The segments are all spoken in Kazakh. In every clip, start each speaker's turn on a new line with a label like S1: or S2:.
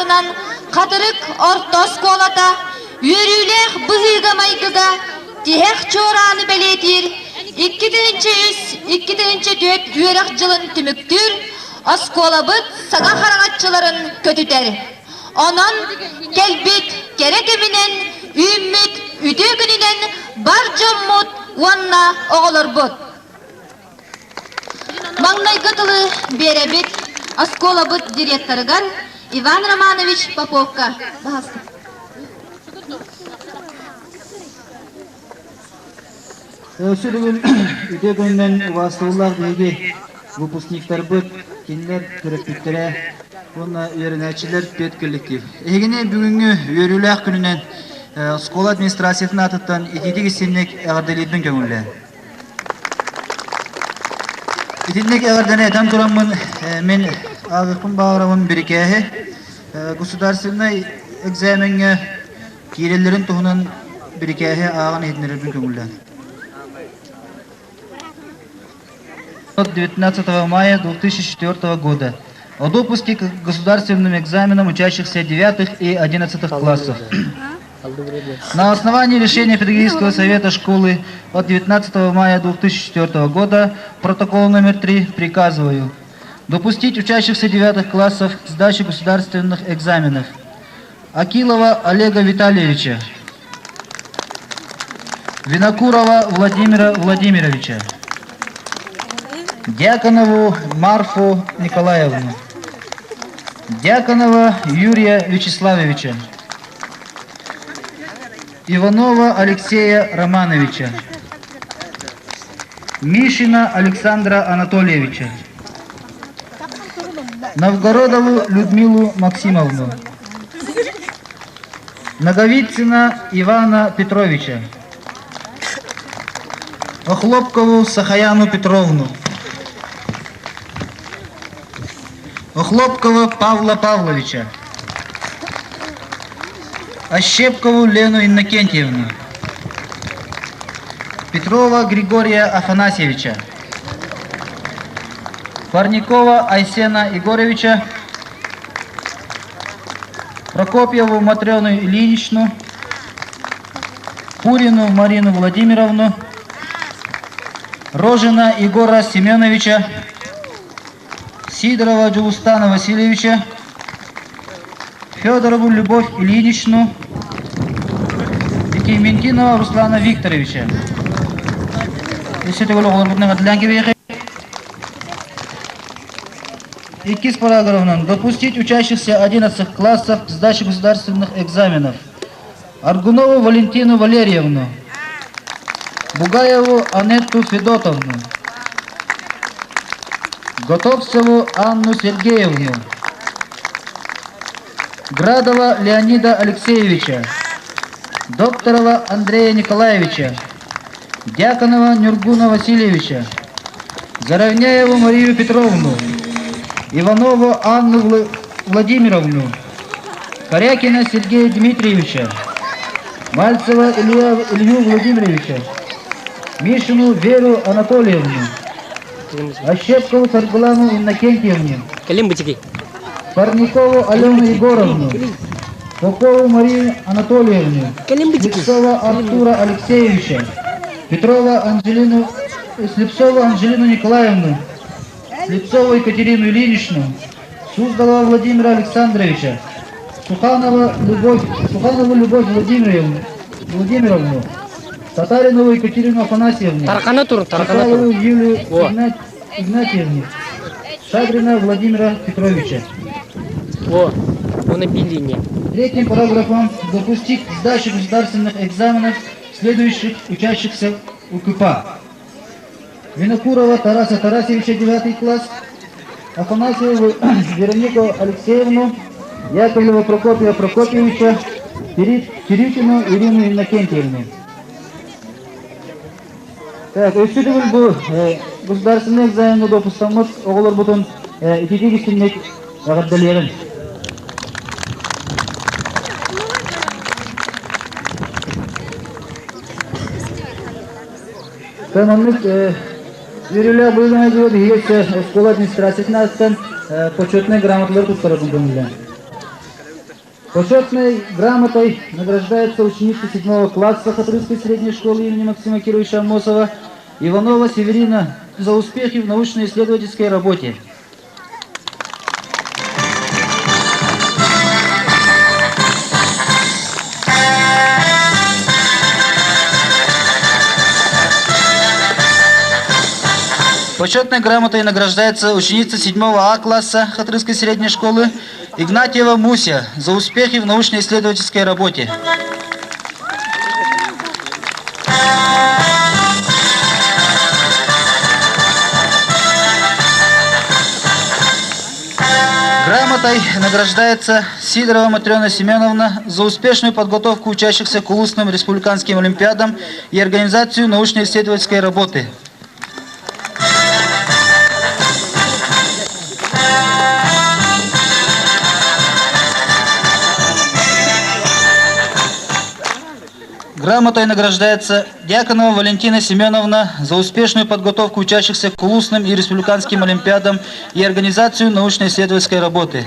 S1: atынан Katırık orta skolata yürüylek bıhıga maygıga dihek çoğranı beletir 2-4 üyerak yılın tümüktür askolabıt sağa haragatçıların kötüder. Onun kelbit gerek eminen ümmüt üdüğününen barcamut vanna oğulur bud. Маңнай кытылы беребит Осколобыт директорыгар Иван Романович Поповка.
S2: Сөйлеген үтегеннен васыллар деге выпускниктар бұд, кенлер түріппіктері, оны үйерінәчілер пет коллектив. Егіне бүгінгі үйеріләқ күнінен Оскол администрациясының атыттан ететік есенлік әғарделейдің көңілі. Итинник әгәрдәне әтән турамын, мен ағықпын бағыравын бірікәхі, государственный экзаменге кирелерін тұғынан бірікәхі ағын етінердің көңілі. 19 мая 2004 года о допуске к государственным экзаменам учащихся 9 и 11 классов. На основании решения педагогического совета школы от 19 мая 2004 года, протокол номер 3, приказываю допустить учащихся 9 классов к сдаче государственных экзаменов. Акилова Олега Витальевича, Винокурова Владимира Владимировича, Дьяконову Марфу Николаевну, Дьяконова Юрия Вячеславовича, Иванова Алексея Романовича, Мишина Александра Анатольевича, Новгородову Людмилу Максимовну, Наговицына Ивана Петровича, Охлопкову Сахаяну Петровну, Охлопкова Павла Павловича, Ощепкову Лену Иннокентьевну, Петрова Григория Афанасьевича, Парникова Айсена Егоровича, Прокопьеву Матрёну Ильиничну, Пурину Марину Владимировну, Рожина Егора Семеновича, Сидорова Джулустана Васильевича, Федорову Любовь Ильиничну и Кементинова Руслана Викторовича. Икис параграфом допустить учащихся 11 классов к сдаче государственных экзаменов. Аргунову Валентину Валерьевну, Бугаеву Анетту Федотовну, Готовцеву Анну Сергеевну, Градова Леонида Алексеевича, Докторова Андрея Николаевича, Дьяконова Нюргуна Васильевича, Заровняеву Марию Петровну, Иванову Анну Владимировну, Корякина Сергея Дмитриевича, Мальцева Илью Владимировича, Мишину Веру Анатольевну, Ощепкову Саргулану Иннокентьевну, Парникову Алену Егоровну, Попову Марию Анатольевну, Слепцова Артура Алексеевича, Слепцову Анжелину Николаевну, Слепцову Екатерину Ильиничну, Суздалова Владимира Александровича, Суханову Любовь Владимировну, Татаринову Екатерину Афанасьевну, Татарову Юлию Игнатьевну, Шадрина Владимира Петровича. Третьим параграфом допустить к сдаче государственных экзаменов следующих учащихся УКПА. Винокурова Тараса Тарасевича 9 класс, Афанасьеву Веронику Алексеевну, Яковлева Прокопия Прокопьевича, Кирюкину Ирину Иннокентьевну. Так, өсүрүл бу государственный экзаменге допустамыз оголор бутун итиги синнек агаддалерин. Тамамлык Юриля Булгана диyor hiç Oskol administrasyasına atan почетный грамоталар туттаратын көңүлдөн. Почетной грамотой награждается ученица 7 класса Хатрынской средней школы имени Максима Кировича Амосова Иванова Северина за успехи в научно-исследовательской работе. Почетной грамотой награждается ученица 7 А класса Хатрынской средней школы Игнатьева Муся за успехи в научно-исследовательской работе. Грамотой награждается Сидорова Матрена Семеновна за успешную подготовку учащихся к устным республиканским олимпиадам и организацию научно-исследовательской работы. Грамотой награждается Дьяконова Валентина Семеновна за успешную подготовку учащихся к устным и республиканским олимпиадам и организацию научно-исследовательской работы.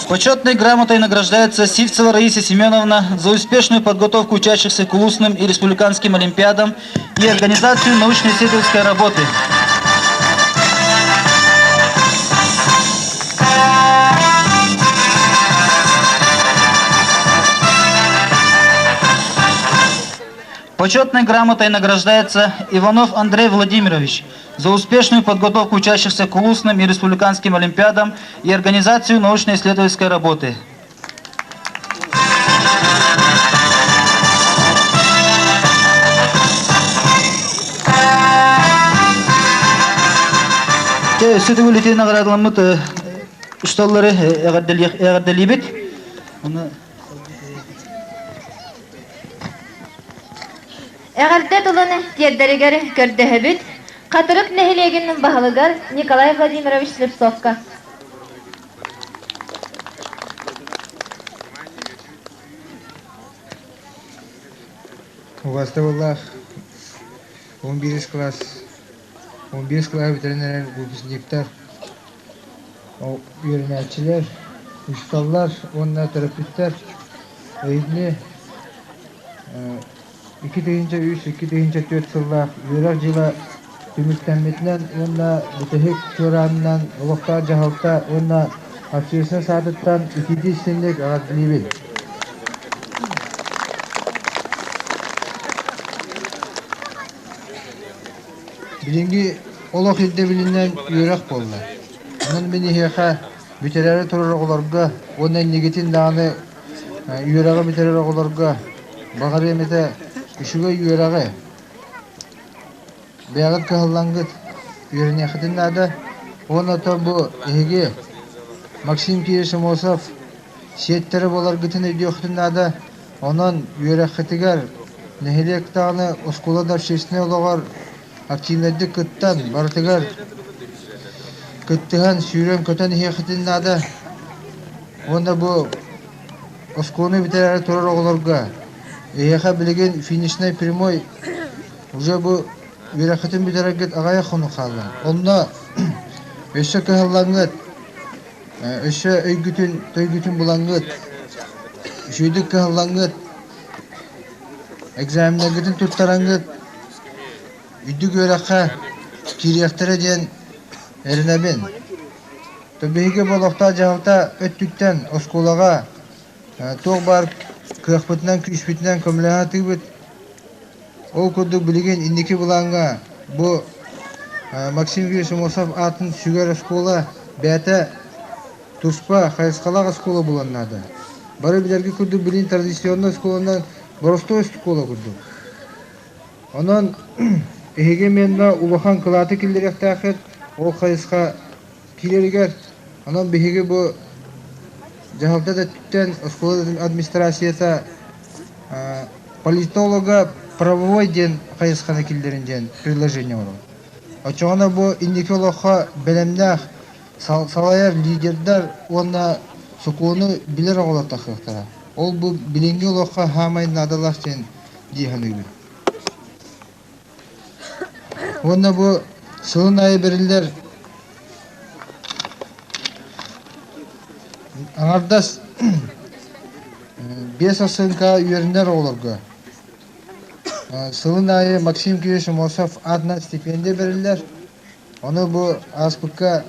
S2: Почетной грамотой награждается Сивцева Раиса Семеновна за успешную подготовку учащихся к устным и республиканским олимпиадам и организацию научно-исследовательской работы. Почетной грамотой награждается Иванов Андрей Владимирович за успешную подготовку учащихся к устным и республиканским олимпиадам и организацию научно-исследовательской работы. Сөйті өлетей нағырадыламыд ұшталары әғаддалибет.
S1: Әғәрдет ұлыны тиердерігер көрдіхібіт, қатырық нәхілегінің бағылығар Николай Владимирович Слепцовка.
S3: Увастываллах 11 класс ветеринарный выпускниктар, үйренәтчілер, ұсталлар, онна терапевттар, өйдіне 2003-2004 жыллах үйрәк жыла түміктәмметінен, онна бүтәхек чоранынан, ұлықтар жағалта, онна общественный садыттан 2 сенлек ағадылебел. Birinci olaq ildə bilinən үйрək bollar. Onun beni heqa bütələri turaraq olarqa, ondan negetin dağını үйрəqə bütərərək olarqa, bağır emətə үшüge үйrəqə. Bəğət qəhıllangıt үйrən yaxıtın da, ona da bu ehege Maksim Kirish Amosov siyetləri bolar gıtın ödü yaxıtın da, onun үйрək xətigar nəhilek dağını oskula da şeşine olağar, активнәдді күттен, бартығар күттіған сүйрен көтен хеқетін нады. Онда бұл осконы бітәрі тұрар оғыларға. Еқа білген финишнай прямой уже бұл верақетін бітәрі ағая құны қалды. Онда өсі кығылаңғыт, өсі өйгітін, тойгітін бұлаңғыт, үшүйдік кығылаңғыт, экзаминергітін тұттараңғыт, Üddü görəqə kiriyəxtərə deyən erinəbin. Töbəhige bolaqta cahılta öttükdən oskolağa toq barıb kıyaqbıtından, küçbütündən kömləğə tıqbıt. O kudduk bilген indiki bulanğa bu Maksim Kirish Amosov atın sügər oskola bəyətə Tuşpa, Xayısqalaq oskola bulanladı. Barı bilərgi kudduk bilin tradisyonlu oskolandan Borosтой oskola kudduk. Onun Ehege menna ulahan kılatı kildirek tağır, o Xayısqa kileriger. Onun behege bu Cahalta da tütten oskola administrasiyata политолога правовой ден Xayısqаны kildirinjen предложение olur. Açığına bu indiki olaqa belemnaq salayar liderler ona sukunu bilir oğla taqıqtara. ол бу билинги лоққа хамай надалах сен диханыгы. Онна бу сылын айы берилер аңардас 5 асынка үйеріндер олырғы. Сылын айы Максим Кириш Мосов адна стипендия берилер. Оны бу аспыкка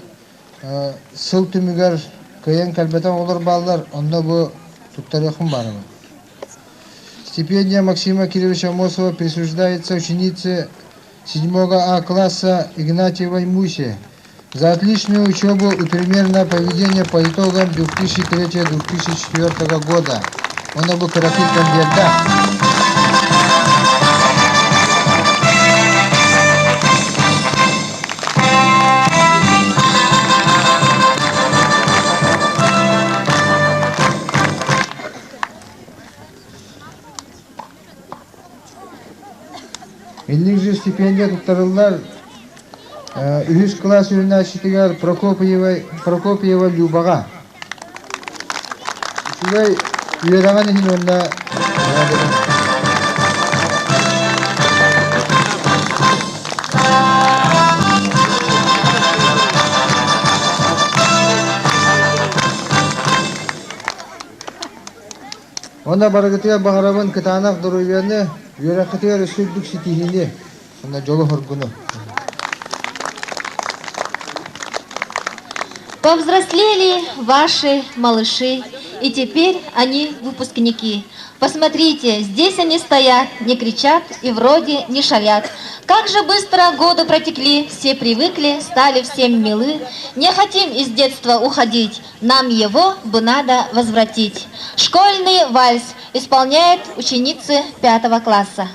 S3: сыл түмігер кайын кәлбетен олар балдар, онда бу туттарыхым барымы. Стипендия Максима Кирилловича Мосова присуждается ученице 7 А класса Игнатьевой Мусе за отличную учебу и примерное поведение по итогам 2003-2004 года. Она бы караки кандидат. Эллик же стипендия туттарылар үз класс юрнашитигар Прокопьева Любаға. Шулай үйераған ехін онда онда барғытыға бағарабын кытанақ дұрыверні үйерақытыға ресурдық сетихіне онда жолы хоргуну.
S1: Повзрослели ваши малыши, и теперь они выпускники. Посмотрите, здесь они стоят, не кричат и вроде не шалят. Как же быстро годы протекли, все привыкли, стали всем милы. Не хотим из детства уходить, нам его бы надо возвратить. Школьный вальс исполняет ученицы 5 класса.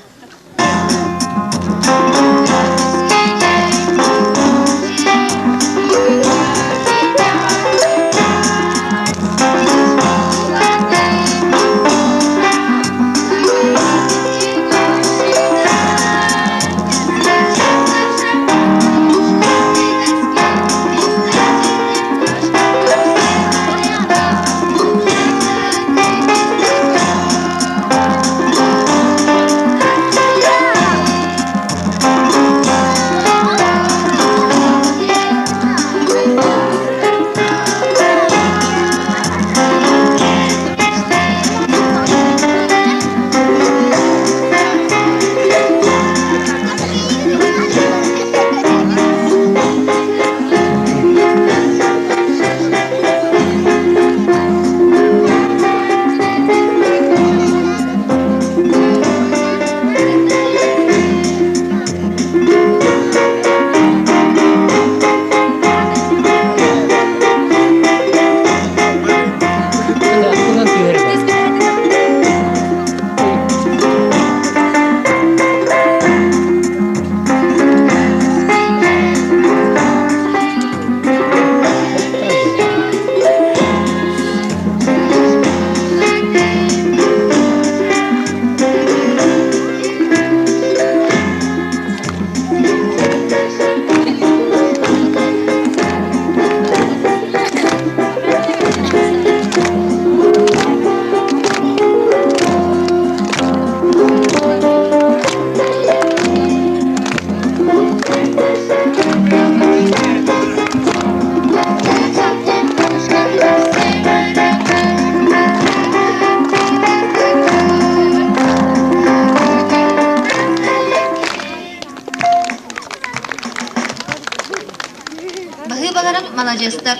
S1: Молодежьтар.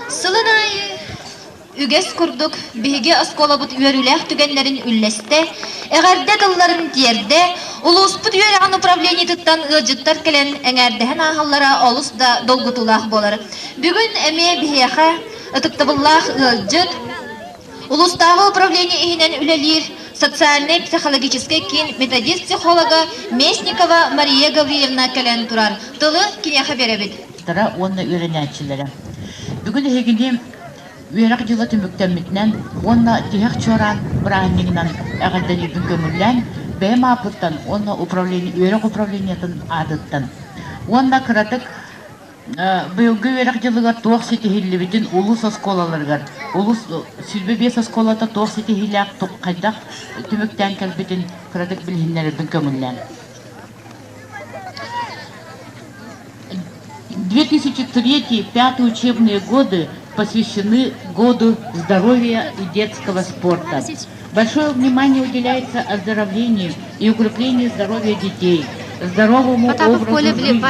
S1: Сылынай үгес курдук, биһиге осколабыт үйөрүлэх түгеннерин үллесте, эгерде тылларын тиерде, улуспут үйөрәган управление туттан ылжыттар келен эңердehen ахаллара олус да долгутулах болар. Бүгүн эме биһиэхэ ытыктабыллах ылжыт, улустагы управление ихинен үлелир, социальный психологический кин методист психолога Местникова Мария Гавриевна келен турар. Тылы кинеха беребит.
S4: Онна үйренәтчілері. Бүгін егіне үйерек жылы түміктенмітінен, онна тиек чоран бірағыныңынан әғілден үйдің көміллән, бәйім апыттан, онна үйерек управлениятын адыттан. Онна кыратык Быйылгы верак жылыгар тоқ сетихиллибитин улус осколаларгар. Улус сүлбе бес осколата тоқ сетихилляк қайдақ түміктен кәлбитин кырадык билхиннердің көміллән. 2003-2005 учебные годы посвящены году здоровья и детского спорта. Большое внимание уделяется оздоровлению и укреплению здоровья детей, здоровому образу жизни,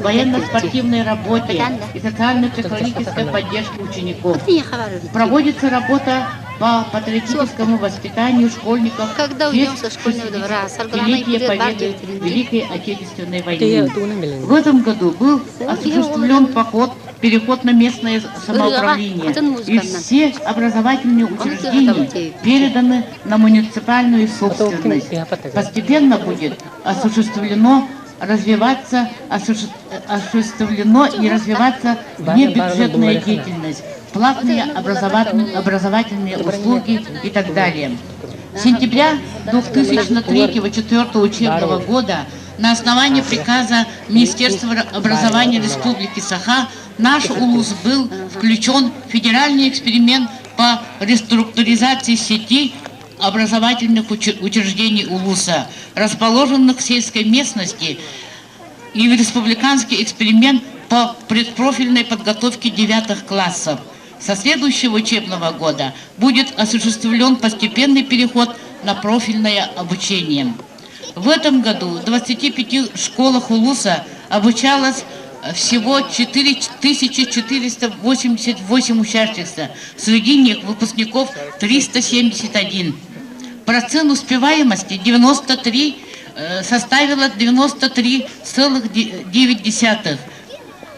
S4: военно-спортивной работе и социально-психологической поддержке учеников. Проводится работа по патриотическому воспитанию школьников в честь 60-летия победы Великой Отечественной войны. В этом году был осуществлен переход на местное самоуправление, и все образовательные учреждения переданы на муниципальную собственность. Постепенно будет осуществлено и развиваться внебюджетная деятельность, платные образовательные услуги и так далее. С сентября 2003-2004 учебного года на основании приказа Министерства образования Республики Саха наш УЛУС был включен в федеральный эксперимент по реструктуризации сети образовательных учреждений УЛУСа, расположенных в сельской местности, и в республиканский эксперимент по предпрофильной подготовке 9 классов. Со следующего учебного года будет осуществлен постепенный переход на профильное обучение. В этом году в 25 школах УЛУСа обучалось всего 4488 учащихся, среди них выпускников 371. Процент успеваемости составила 93,9%.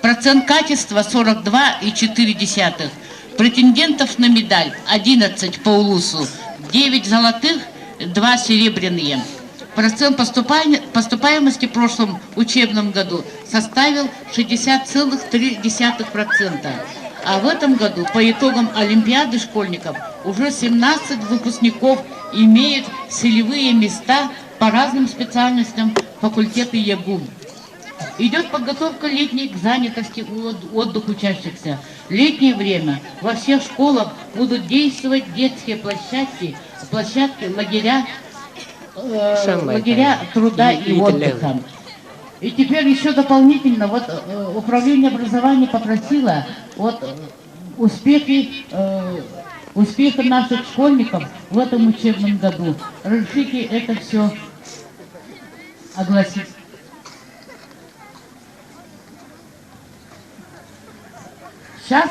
S4: Процент качества 42,4%. Претендентов на медаль 11 по УЛУСу, 9 золотых, 2 серебряные. Процент поступаемости в прошлом учебном году составил 60,3%. А в этом году по итогам Олимпиады школьников уже 17 выпускников имеют целевые места по разным специальностям факультета ЕГУ. Идет подготовка летней к занятости и отдыху учащихся. В летнее время во всех школах будут действовать детские площадки, лагеря труда и отдыха. И теперь еще дополнительно управление образования попросило успехи наших школьников в этом учебном году. Разрешите это все огласить. Сейчас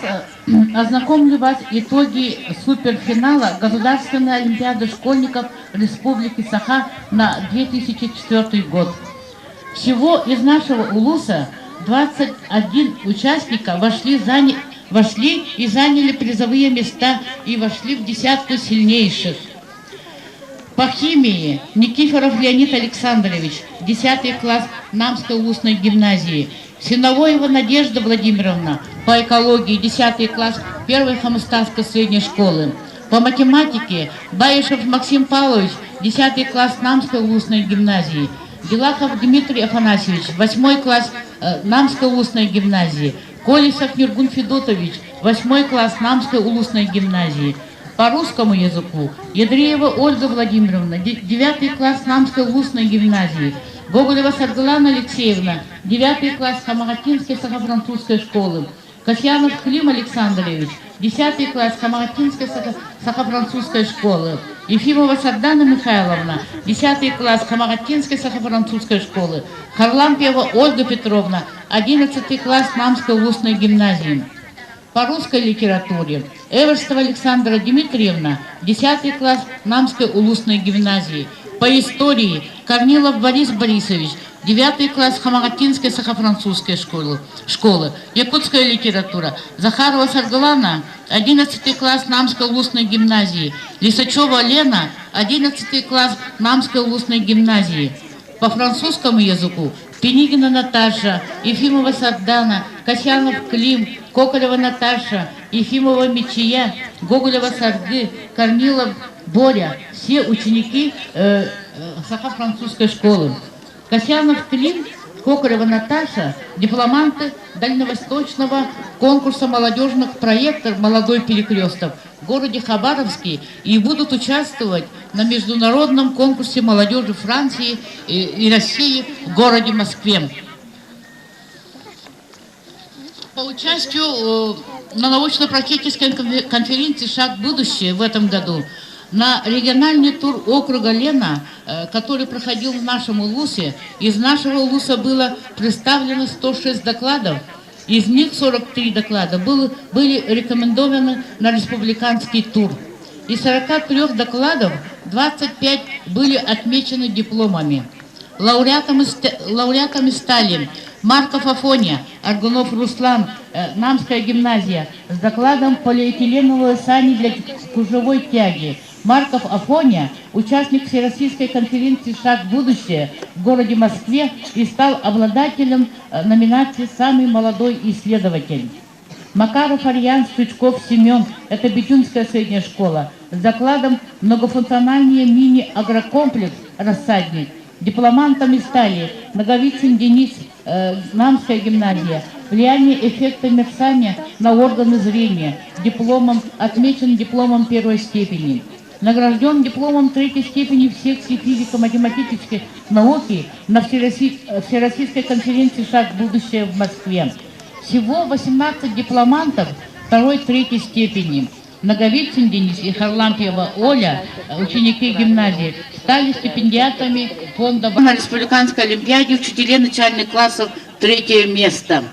S4: ознакомлю вас итоги суперфинала Государственной Олимпиады школьников Республики Саха на 2004 год. Всего из нашего УЛУСа 21 участника вошли и заняли призовые места и вошли в десятку сильнейших. По химии Никифоров Леонид Александрович, 10 класс Намской УЛУСной гимназии. Синовоева Надежда Владимировна, по экологии 10 класс 1-й Хамстарской средней школы. По математике Баишев Максим Павлович, 10 класс Намской УЛУСной гимназии. Делахов Дмитрий Афанасьевич, 8 класс Намской УЛУСной гимназии. Колесов Нергун Федотович, 8 класс Намской УЛУСной гимназии. По русскому языку Ядреева Ольга Владимировна, 9 класс Намской УЛУСной гимназии. Гоголева Саргалана Алексеевна, 9 класс Хамагатинской сахо-французской школы. Касьянов Клим Александрович, 10 класс Хамагатинской сахо-французской школы. Ефимова Сардана Михайловна, 10 класс Хамагатинской сахо-французской школы. Харлампьева Ольга Петровна, 11 класс Намской УЛУСной гимназии. По русской литературе Эверстова Александра Дмитриевна, 10 класс Намской УЛУСной гимназии. По истории Корнилов Борис Борисович, 9 класс Хамагатинской сахо-французской школы. Якутская литература Захарова Саргалана, 11 класс Намской УЛУСной гимназии. Лисачева Лена, 11 класс Намской УЛУСной гимназии. По французскому языку Пенигина Наташа, Ефимова Сардана, Касьянов Клим, Коколева Наташа, Ефимова Мичия, Гоголева Сарды, Корнилов Боря, все ученики сахо-французской школы. Касьянов Клим Кокорева Наташа, дипломанты Дальневосточного конкурса молодежных проектов «Молодой перекресток» в городе Хабаровске и будут участвовать на международном конкурсе молодежи Франции и России в городе Москве. По участию на научно-практической конференции «Шаг в будущее» в этом году на региональный тур округа Лена, который проходил в нашем Улусе, из нашего Улуса было представлено 106 докладов, из них 43 доклада были рекомендованы на республиканский тур. Из 43 докладов 25 были отмечены дипломами. Лауреатами стали Марков Афоня, Аргунов Руслан, Намская гимназия с докладом «Полиэтиленовые сани для кузовой тяги». Марков Афоня, участник Всероссийской конференции «Шаг в будущее» в городе Москве и стал обладателем номинации «Самый молодой исследователь». Макаров Арьян, Стучков Семен, это Бетюнская средняя школа, с докладом «Многофункциональный мини-агрокомплекс «Рассадник». Дипломантами стали Наговицын Денис, Намская гимназия, влияние эффекта мерцания на органы зрения, отмечен дипломом первой степени. Награжден дипломом третьей степени в секции физико-математической науки на Всероссийской конференции «Шаг в будущее» в Москве. Всего 18 дипломантов второй-третьей степени. Наговицын Денис и Харлампьева Оля, ученики гимназии, стали стипендиатами фонда на Республиканской олимпиаде учителей начальных классов 3 место.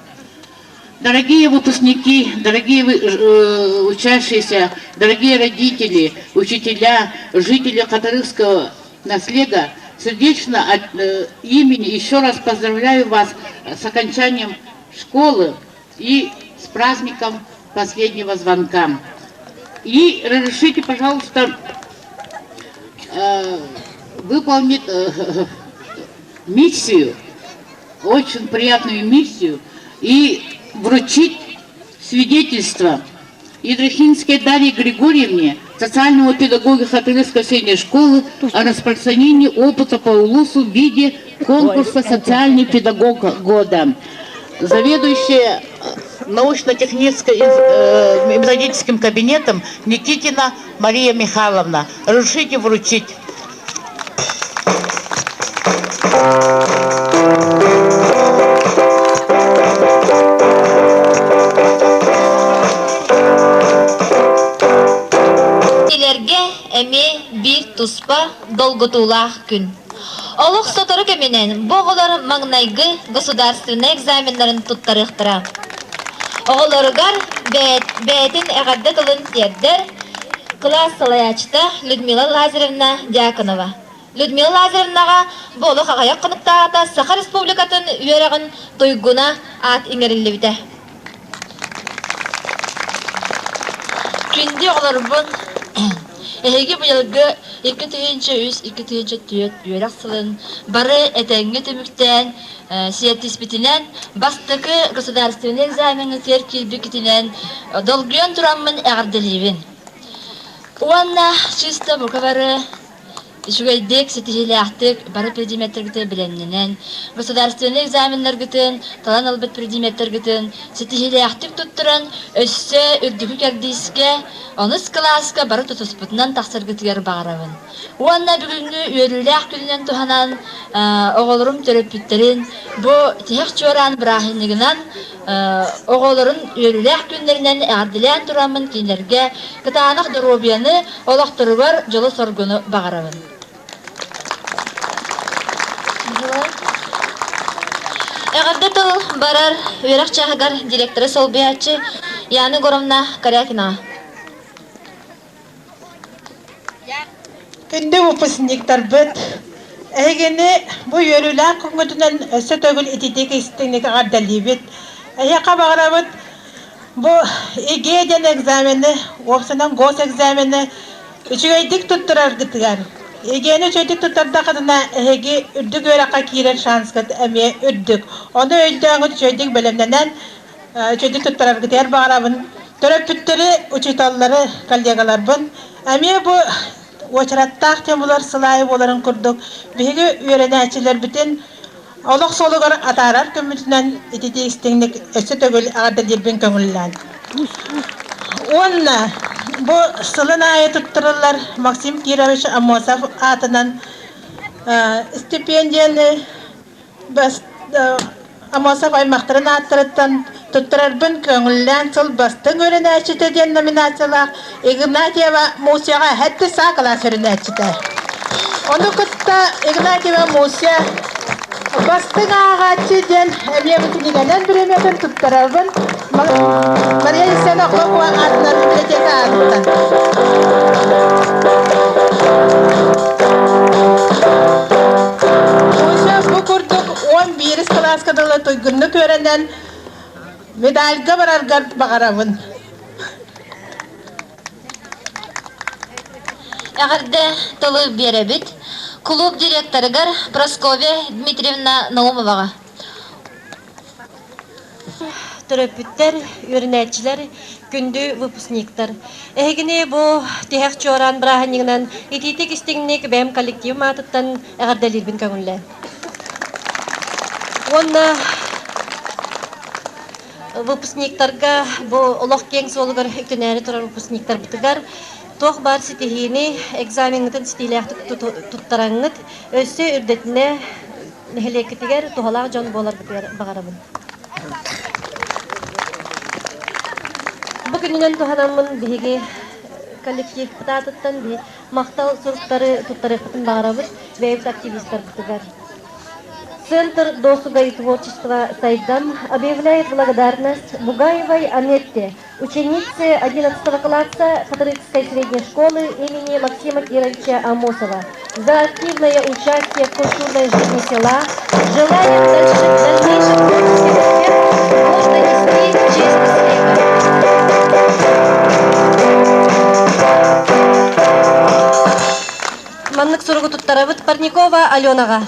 S4: Дорогие выпускники, дорогие учащиеся, дорогие родители, учителя, жители Хатырского наследия, сердечно от имени еще раз поздравляю вас с окончанием школы и с праздником последнего звонка. И разрешите, пожалуйста, выполнить миссию, очень приятную миссию, и вручить свидетельство Идрахинской Дарье Григорьевне, социального педагога Хатырской средней школы, о распространении опыта по Улусу в виде конкурса «Социальный педагог года». Заведующая научно-техническим кабинетом Никитина Мария Михайловна. Разрешите вручить.
S1: Эми бир туспа долготулах күн. Олух сотору кеменен боголар маңнайгы государственный экзаменларын туттарыктыра. Оголоргар бәтин әгәддә тылын тердер класс салаячта Людмила Лазаревна Дьяконова. Людмила Лазаревнага болу хагаяк кыныктагата Саха Республикатын үйрәгән тойгуна ат иңереллебите. Күнди оголорбун Эһиги быйылгы 2-3 үйрәк сылын бары этәңге төмүктән сиятиспитинен бастыкы государственный экзамены теркилбикитинен долгуен тураммын әгәрделибин. Уанна чисто букавары Жугайдек сетихиляхтык бары предметер гыты биленненен, государственный экзаменлер гытын, талан албыт предметер гытын, сетихиляхтык туттуран, өссө үрдүгү кәрдийске, оныс класска бары тутуспутунан тахсыр гытыгер бағарабын. Уанна бүгүнгү үйөрүләк күнінен туханан, оголорум төрөпүттерин, бу тех чоран брахинигинан, оголорун үйөрүләк күнлеринен әгәрделән турамын кейлерге, кытаанах доробияны олақтырыгар жолы соргуну бағарабын. Әгәрде тыл барар үйрәк чағығар директоры Солбиячы Яны Горомна Корякина.
S5: Күнді выпускниктар бұд. Әйгені бұл үйерілер күнгітінен өсі төгіл ететек істігінекі ғардали бұд. Әйеқа бағыра бұд. Бұл егеден экзамені, опсынан гос экзамені үшігейдік тұттырар гітігер. Егені чөйдік тұттарда қадына әйге үрдік өраққа кейрер шанскат әме үрдік. Оны өйдіғын чөйдік бөлімденен чөйдік тұттырар гітігер бағыра бұд. Төрөп бүттері учиталлары коллегалар бұд. Әме бұл Очараттақ темулар сылайы боларын күрдік. Беге үйренәчілер бүтін Олох солугар атарар көмүтүнөн итити истеңник өсө төгөл ада дилбин көңүллән. Онна бу сылын айы туттырылар Максим Кирович Амосов атынан стипендияны бас Амосов аймактарын аттырыттан туттырарбын көңүллән сыл бастың өренәчите ден номинациялар Игнатьева Мусяга хәтта сакала сөренәчите. Оны кытта Игнатьева Муся бастың ағачы ден әмиябітінігенен біреметін тұттарабын Мария Исена Қоқуа атынан библиотека аттан. Муся бұ күрдік 11 класскадылы тұйгынны көрінен медальға барарғар бағарабын.
S1: Әғірді тылы беребіт. Клуб директорыгар Прасковья Дмитриевна Наумоваға.
S6: Төрөпүттер, үрнәтчилер, күндү выпускниктар. Эгине бу тех чоран браханигнан ититик истигник бэм коллектив матыттан эгардалирбин көңүлле. Онна выпускниктарга бу олох кең солугар иктенәре турар выпускниктар битигар тох бар ситихини экзаменнитен стиляхтык туттараңыт өссө үрдетине нехелекетигер тухалак жон болар багарабын. Бүгүнүнөн туханамын биги коллектив татыттан би мактал сурттары туттарыктын багарабыз веб активисттар битигер. Центр досуга и творчества Сайдан объявляет благодарность Бугаевой Анетте, ученице 11 класса Патрицкой средней школы имени Максима Кировича Амосова, за активное участие в культурной жизни села. Желаем дальнейших творческих успехов, можно нести честь снега. Маннык сургу туттарабыт Парникова Аленага.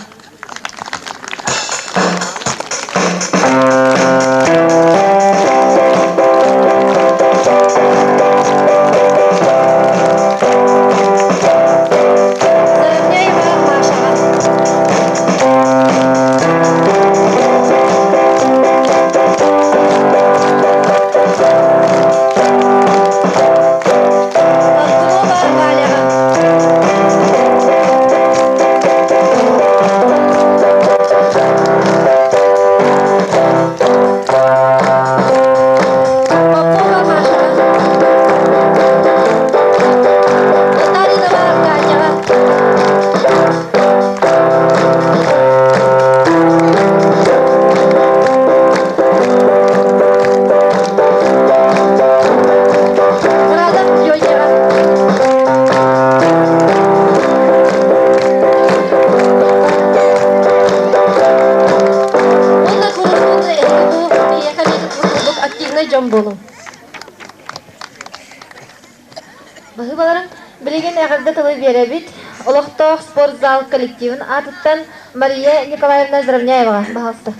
S6: Олохтох спортзал коллективин атыттан Мария Николаевна Здравняева бағалысты.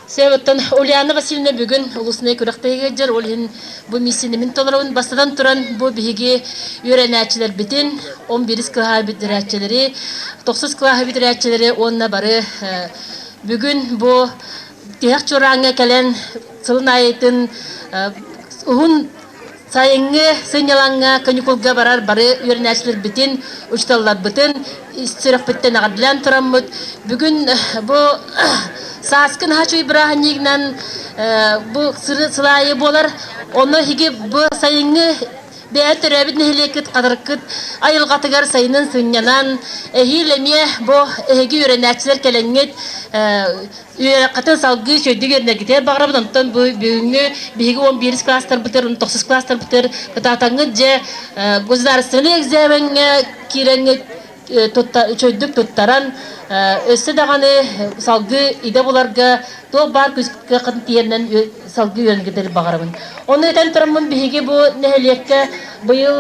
S7: Себеттен Ульяна Васильевна бүгін улусуна көрөктөйгө жер олин бу миссиянын толорун бастадан туран бу биги үйрөнәчилер битин 11 класс битерәчилери 9 класс битерәчилери онна бары бүгүн бу тех чораңга келен сылнайтын Ухун сайыңы сынялаңа каникулга барар бары үйренәчілер бітін, ұшталлар бітін, истирек біттен ағадылан тұрамыд. Бүгін бұ саскын хачу ибраханигнан бұ сылайы болар, оны хиги бұ сайыңы бәйт түрәбіт нехелекет қадырқыт айылғатығар сайының сынянан, әхилеме бұ әхеге үйренәчілер кәләңет Қатын салғы сөйдігеріне кетер бағырабын, онтан бүгінгі бігі 11 кластар бұтыр, 9 кластар бұтыр, бұтатаңы же государственный экзаменге кереңі сөйдік тұттаран, өсі дағаны салғы иде боларға, то бар күзгі қатын тиерінен салғы үйренгедер бағырабын. Оны етен тұрамын бігі бұл нәхелекке бұйыл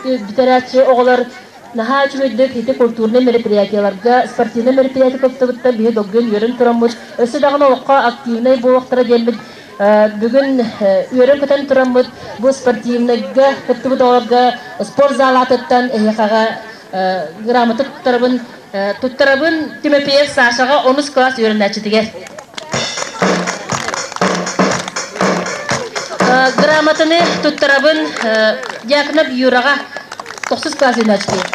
S7: бітәрәтші оғылар Наха чүмөйдік хите культурный мероприятияларга, спортивный мероприятия көптөбүттөр бие доггөн үйрөн турамыт. Өсі дағын оққа активный бұл уақытара делбет бүгүн өрөн көтөн турамыт бу спортивныйга кыттыбыдорга спорт залатыттан эхага грамота туттарабын Тимофеев Сашага 10 класс өрөнәчитигер. Грамотаны туттарабын Якнап Юрага 9 класс өрөнәчитигер.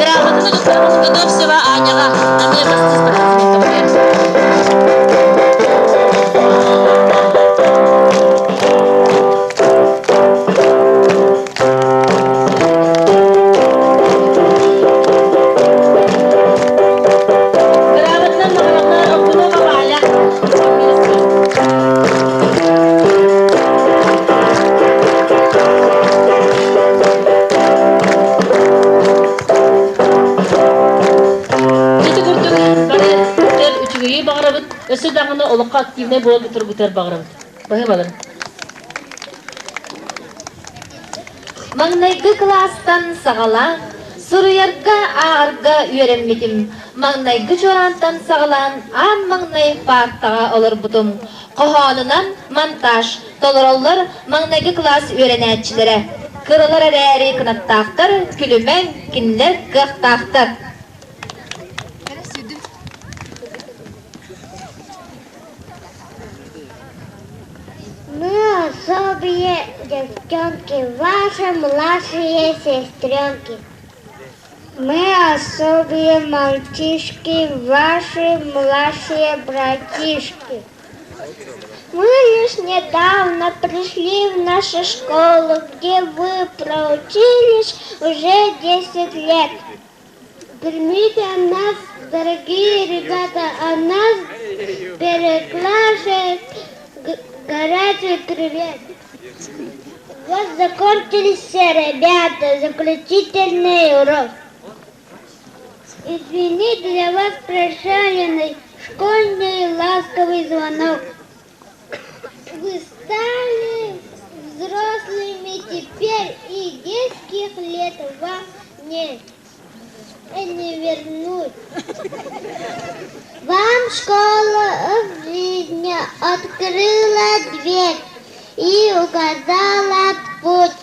S7: Грамотаны туттарабын Годовсева Аняга наместный спортивный комплект. Өсі дағыны олыққа активне болып тұрғытар бағырым. Бағы балыр.
S1: Маңнайгы класстан сағалан, сұруярға ағырға үйеренметім. Маңнайгы жорантан сағалан, ам маңнай парттаға олар бұтым. Қоғанынан монтаж, толыралар маңнайгы класс үйеренәтчілері. Кырылар әрі кынаттақтар, күлімен кінлер қықтақтар.
S8: Мы особые девчонки, ваши младшие сестренки. Мы особые мальчишки, ваши младшие братишки. Мы лишь недавно пришли в нашу школу, где вы проучились уже 10 лет. Примите нас, дорогие ребята, нас переглаживает горячий привет. Вот закончились все, ребята, заключительный урок. Извини, для вас прощальный школьный ласковый звонок. Вы стали взрослыми теперь, и детских лет вам не вернуть. Вам школа в жизни открыла дверь и указала путь.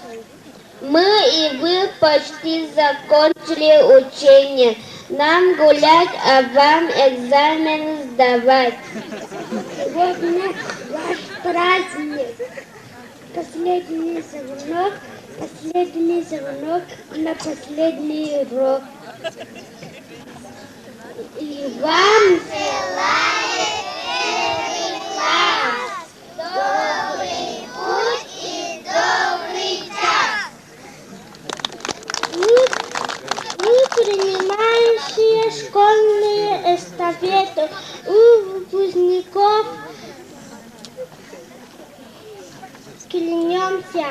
S8: Мы и вы почти закончили учение. Нам гулять, а вам экзамен сдавать. Сегодня ваш праздник. Последний звонок на последний урок. И вам желает первый класс добрый путь и добрый час. Мы принимающие школьные эстафеты у выпускников клянемся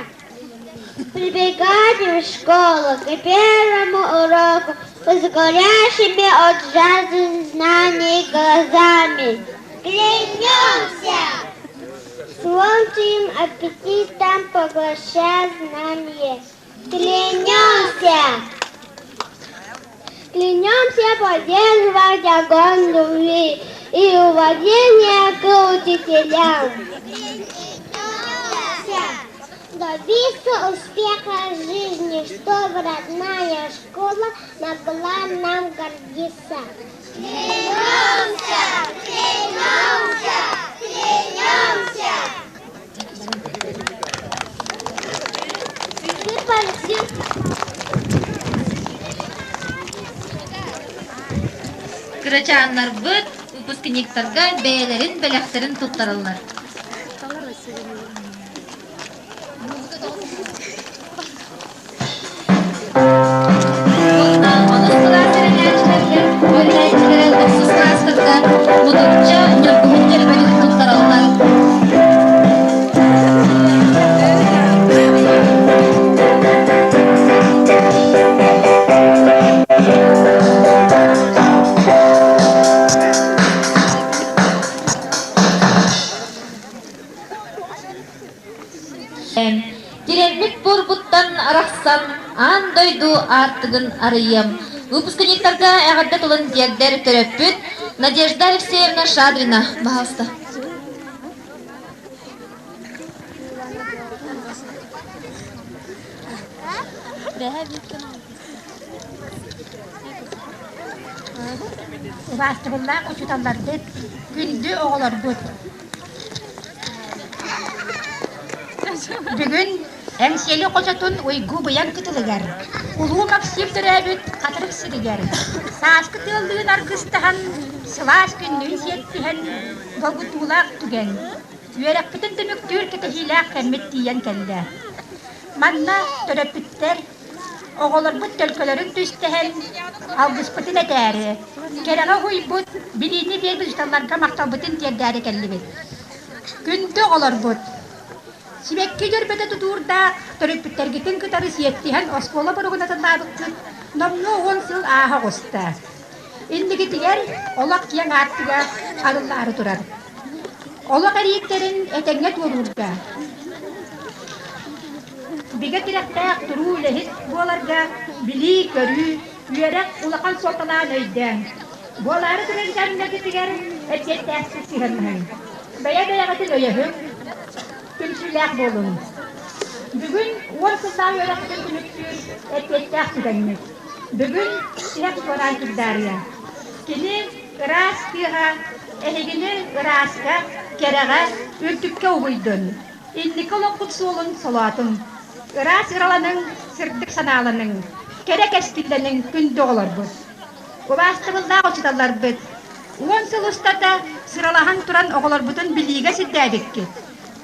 S8: прибегать в школу к первому уроку с горящими от жажды знаний глазами. Клянемся звонким аппетитом поглощать знания. Клянемся поддерживать огонь любви и уважение к учителям. Добиться успеха в жизни, чтобы родная школа могла нам гордиться. Клянемся!
S1: Кырачаннар быт, выпускниктарга бәйләрен, бәләхтерін туттарылар. артыгын арыйым. Выпускниктарга әгәрдә тулын диярдер төрөппүт Надежда Алексеевна Шадрина. Пожалуйста.
S9: Ubastırılar uçutanlar det, gündü oğlar bud. Bugün emsiyeli koçatun uygu bayan kıtılıgar. Ulu Maksim Törəbüt katırık siligar. Saç kıtıldığın arkıstahan, sıvaş gündüğün siyettihen, balgutulak tügen. Yörek bütün tümüktür ketehilak kemmet diyen kelle. Manna töröpütter, oğlar bud tölkelerin tüstehen, algıspıtın ederi. Kerana huybut, bilini bir uçtanlarga maktabıtın tiyerderi kellibit. Gündü oğlar bud. Sibekki jörpete tuturda töröpüttergitin kıtarı siyettihen oskola borugunatın nabıktın nomnu 10 yıl aha kosta. İndiki diğer olak diyen arttıga arılları durar. Olak eriyeklerin etenget olurda. Biga direkte turu lehit bolarga bili körü üyerek ulakan soltana nöyden. Boları durencanındaki diğer etiyet tersi sihanın. Baya katıl öyehüm. Kültürlük bolun. Bugün 10 yıldan öğretmen kültür etkiler tükenmek. Bugün hep soran kızlarya. Kini ras kiha, ehigini raska, kerega, ültükke uydun. İnnikolog kutsulun salatın. Ras iralanın, sırtık sanalanın, kerek eskillenin gündü olur bu. O bastırılda uçutallar bit. 10 yıl ustada sıralahan turan oğlar butun biliğe siddedikki.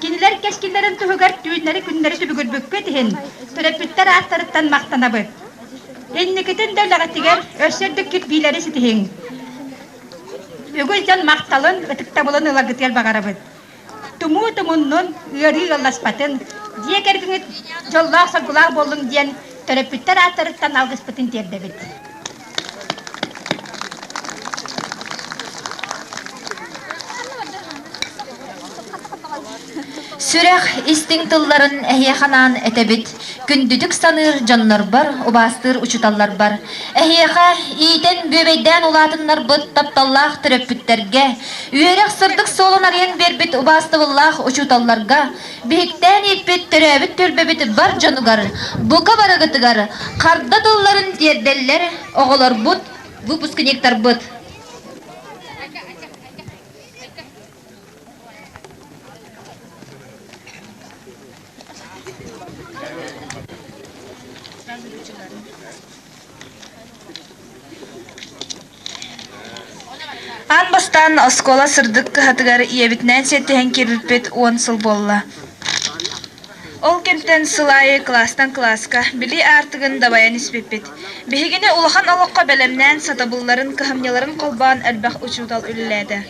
S9: Kiniler keskinlerin tühüger tüyünleri günleri tübügürbükket hin. Törepütter artarıttan maqtanabı. Ennikitin döllagatiger össerdük kitbileri sitihin. Ügülcan maqtalın ıtıkta bulan ılagıtıyal bagarabı. Tumu tumunnun ıyarı yıllaspatın. Diye kergini jollağ sagulağ bolun diyen törepütter artarıttan algıspatın tiyerdebit.
S1: Sürek istin tılların ehyehanan etebit, gündüdük sanır canlar bar, obastır uçutallar bar. Ehyeha iyiden bübeyden ulatınlar bıt taptallah töröpütterge, üyerek sırdık solun arayan berbit obastıvıllah uçutallarga, bihikten ipit töröbüt tülbebit bar canugar, buka baragıtıgar, karda dolların diyerdeller, oğular but, выпускниктар bıt.
S10: Анбастан оскола сырдык кыһатыгар иебитнен сеттиһэн кирбит 10 сыл болла. Ол кемтен сылайы класстан класска били артыгын дабаян испеппит. Бихигине улахан олоққа белемнен сатабылларын кыһамняларын колбаан элбэх учутал үллээде.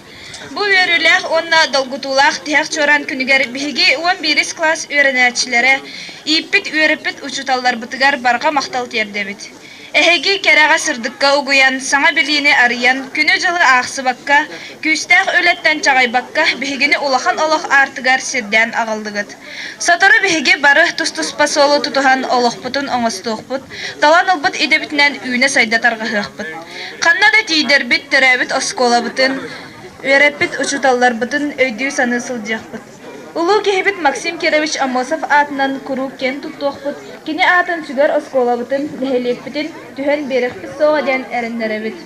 S10: Бу үйөрүлэх онна долгутулах тиһэх чоран күнүгер биһиги 11 класс үйренээчилере иппит үйрөппит учуталлар бытыгар барга мактал тиердебит. Эһеги керага сырдыкка угуян, саңа билини арыян, күнү жылы аахсыбакка, күстәх өлеттен чагайбакка биһигини улахан олох артыгар сирдән агалдыгыт. Сатору биһиги бары тус-туспа солу тутухан олохпутун оңостуохпут, талан ылбыт идебитнен үүне сайда таргаһыахпыт. Канна да тиидербит, төрөбүт осколабытын, үйрөппит учуталларбытын өйдүү саны сылдьахпыт. Улуу киһибит Максим Кирович Амосов атынан куру кен туттуохпут, кини атын сүгөр осколабытын, лехелеппитин, түһэн берекпит соға ден эреннеребит.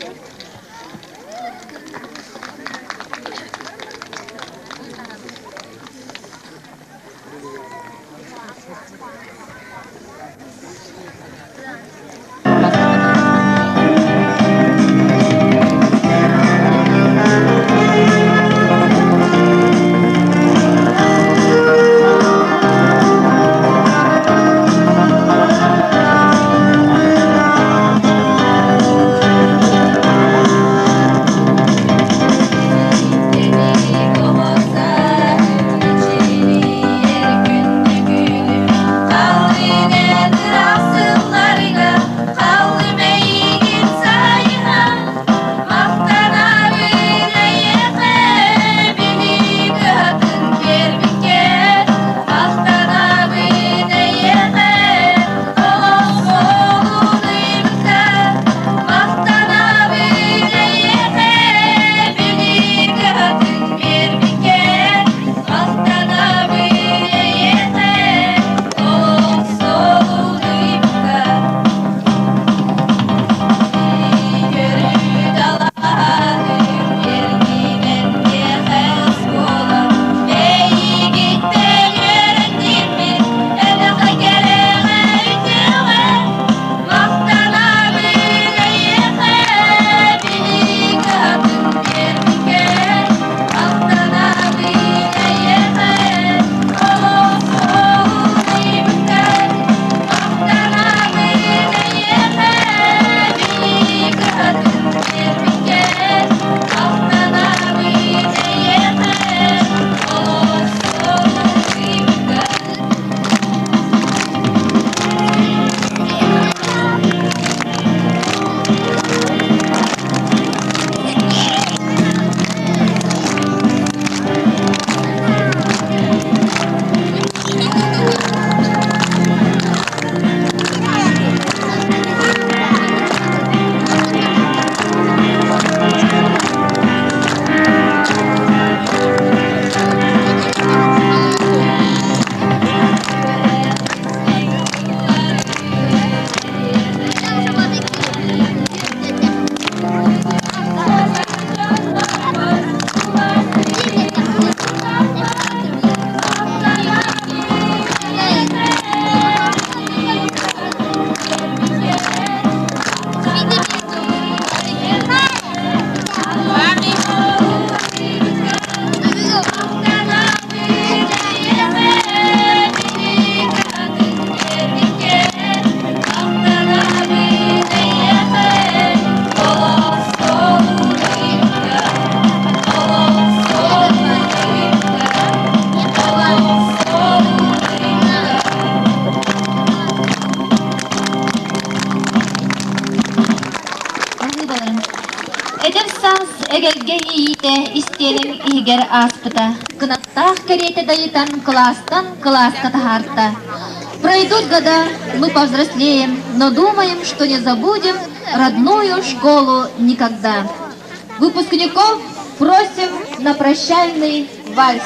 S1: эгэлге иите истенем игер аспыта. Кынаттах керете дайытан класска тахарта. Пройдут года, мы повзрослеем, но думаем, что не забудем родную школу никогда. Выпускников просим на прощальный вальс.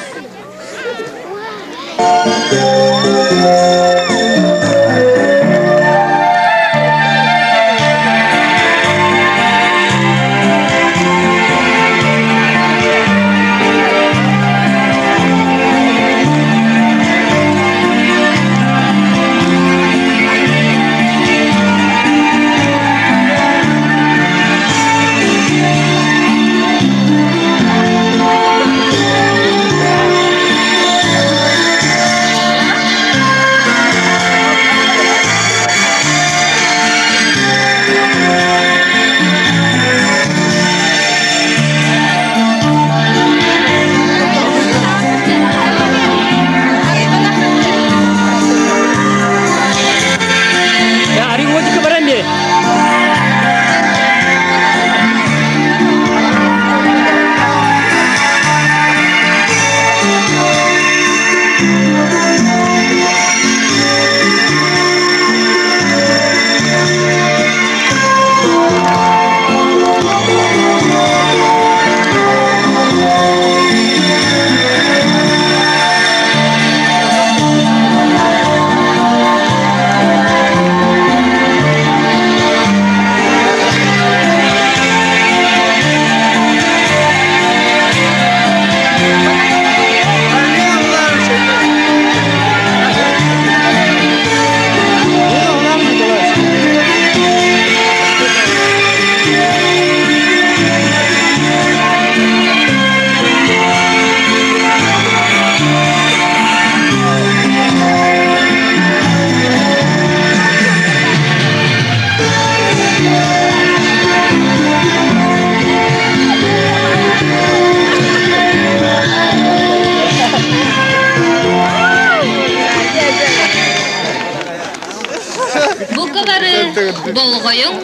S1: Bolgoyun,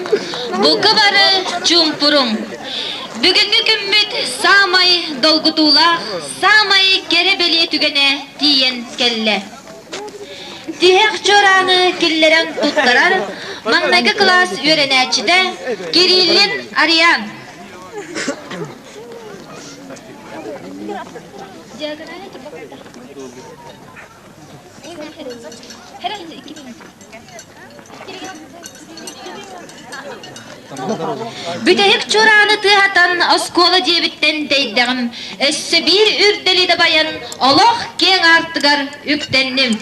S1: bu kabarı çumpurun. Bugünkü kümmüt samay dolgutula, samay kerebeli tügene diyen kelle. Tihek çoranı killeren tuttarar, mannaki klas öğrenäçide Kirillin Aryan. Bütehik çoranı tıhatan oskola debitten deydegim, össe bir ürdeli de bayan, Allah keň arttıgar üktendim.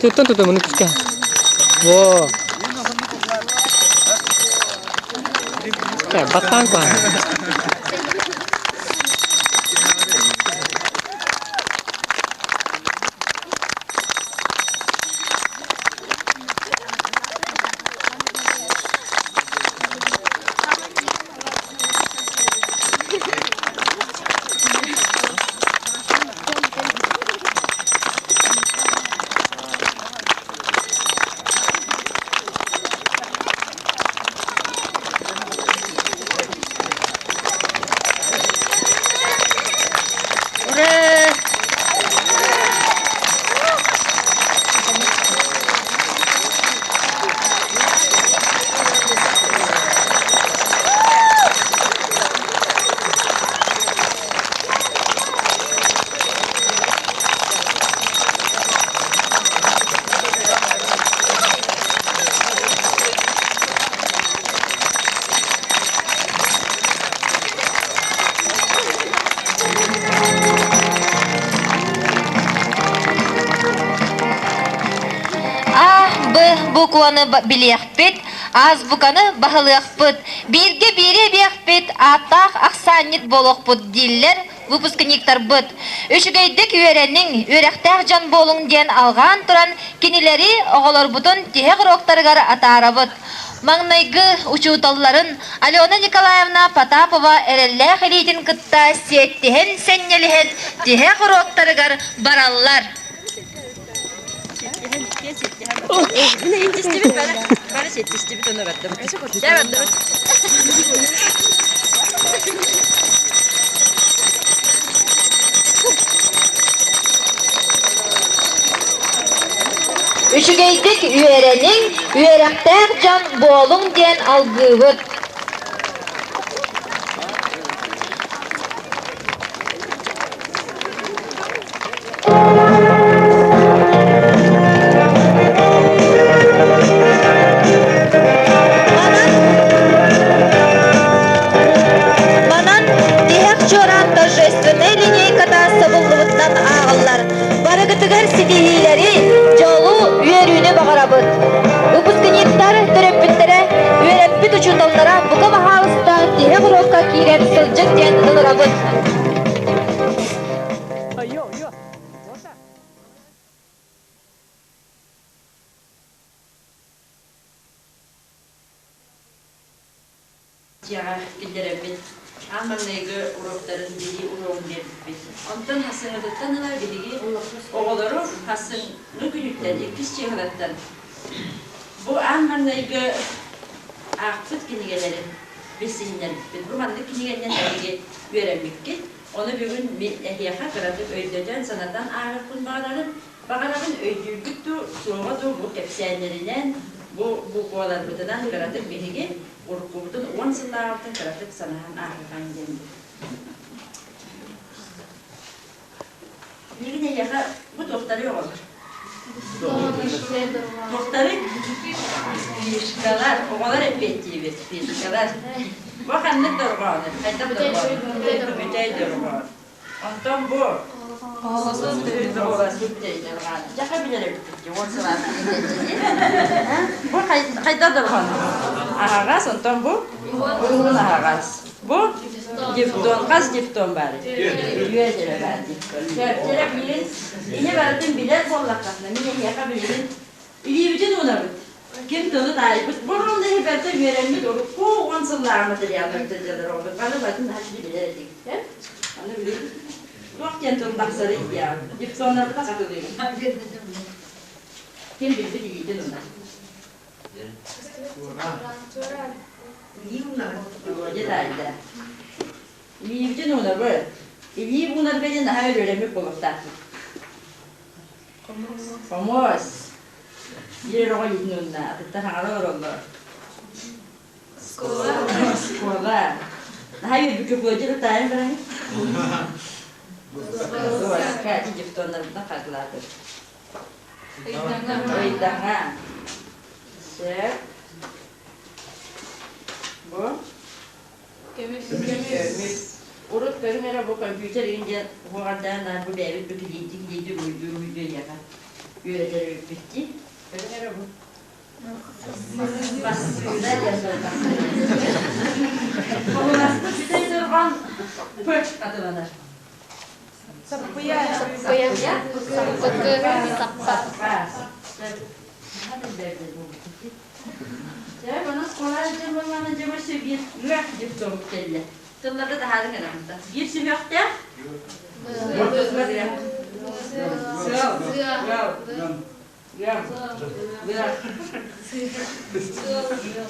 S11: Betul tuh menutupkan. Wow. Kayak batang kan.
S1: букваны билиэхпит, азбуканы баһылыахпыт, бирге бире биэхпит, атах ахсаннит болохпут диллер, выпускниктар быт. Үшігейдік үйеренің үйрәқтәқ жан болың ден алған тұран кенелері оғылар бұтын тихе ғыроқтарығар атарабыт. Маңнайгы учуталларын Алена Николаевна Потапова әрелләқ елейтін кытта сеттіхен сәннеліхен тихе ғыроқтарығар бараллар. Үшігейдік үйеренің үйерәқтәқ жан болың ден алғывыт. Манан тиһәк чоран торжественный линейкада сабыллыбыттан ағылар. Барыгытыгар сидихилери жолу үйерүүнү багарабыт. Выпускниктар төрөппүттөрө үйереппит учундаллара бука бахалыста тиһе урокка кирен сылжык ден ылырабыт.
S12: Яға келдеребит. Аманнайгы уроктарын бири урогун бербит. Онтон хасыңыдыттан ала бириги оголору хасыңны күнүктен экис чыгылаттан. Бу аманнайгы акпыт кинигелери бесиннер бит. Бу манды кинигеннен эге беремикки. Оны бүгүн эхияха кыратып өйдөдөн санатан агыркын багарарын өйдүгүттү сугату бу кепсенеринен бу колар бутадан кыратып бириги Уркуптун 10 сыллаартын кыратып санахан агырган демди. Биргине яка бу токтары yok olur. Токтары пишкалар, оголар эпеттибет, пишкалар. Баханны дорганы, кайта дорганы, бүтөй дорганы. Онтон бу Жака билерек, бу кайда дорганы. Ағағас, онтон бу ұлғын ағағас. Бу дифтон, қаз дифтон бары. Үйезері бары дифтон. Көптері білін, ине бардың білер боллаққасына. Мен яқа білін, үйебітін ұна бұд. Кем тұны дайы бұд. Бұрғында хеберді үйереміз ұрып, қоғын сыллағымыдыр яғырды жадыр оғыр. Қаны батын хәші білер едік. Аны білін. Тоқтен тұндақсары иә. Дифтонларды да қатылыйын. Кем білді үйедін ұна. Ливдин унар бу. Лив унар беден хайр öğrenmek bolupta. Komos. Yer roğa yidin unna. Atıtta hangara oldu. Skola. Hayır bir köpücü tayın bırakın. Skola. Kaçı ciftonlarından kalkladı. Oydanga. Sep. Bu? Kömür. Urut körmere bu kompüter ince bu ardadan bu devlet bir yedi uydu yakan. Üyeleri bitti. Körmere bu. Basıyla yazıldı. Kolunasta bir de durgan pöç adılanır. Sapıya. Sapıya. Sapıya. Hadi derdi bu. Ya bana kolay cebimden cebime bir lüh diptom kelle. Tıllarda da halin aramızda. Bir şey yok ya?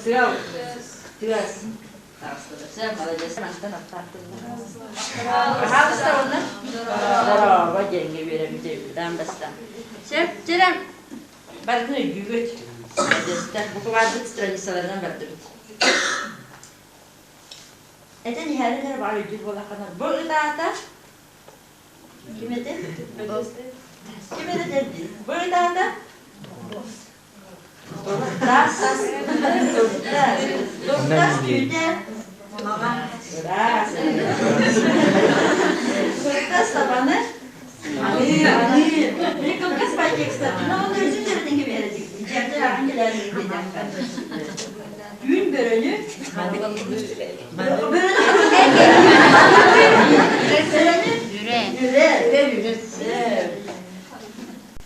S12: Yok. Sen молодец, maçtan atlattın. Hafızda onlar. Bravo, jenge verebileceğim. Dambastan. Sen Cerem, barını güvüç. Bu kıvardık stranisalarından verdim. Eden ihaneler var ödül bola kadar. Bu ıdağda kime de? Kime de dedi? Bu ıdağda Das güde Das tabanı Bir kılkız başka ekstra. Ne oldu? Üzüm gibi verecek. İçeride rahmi Düğün börünü.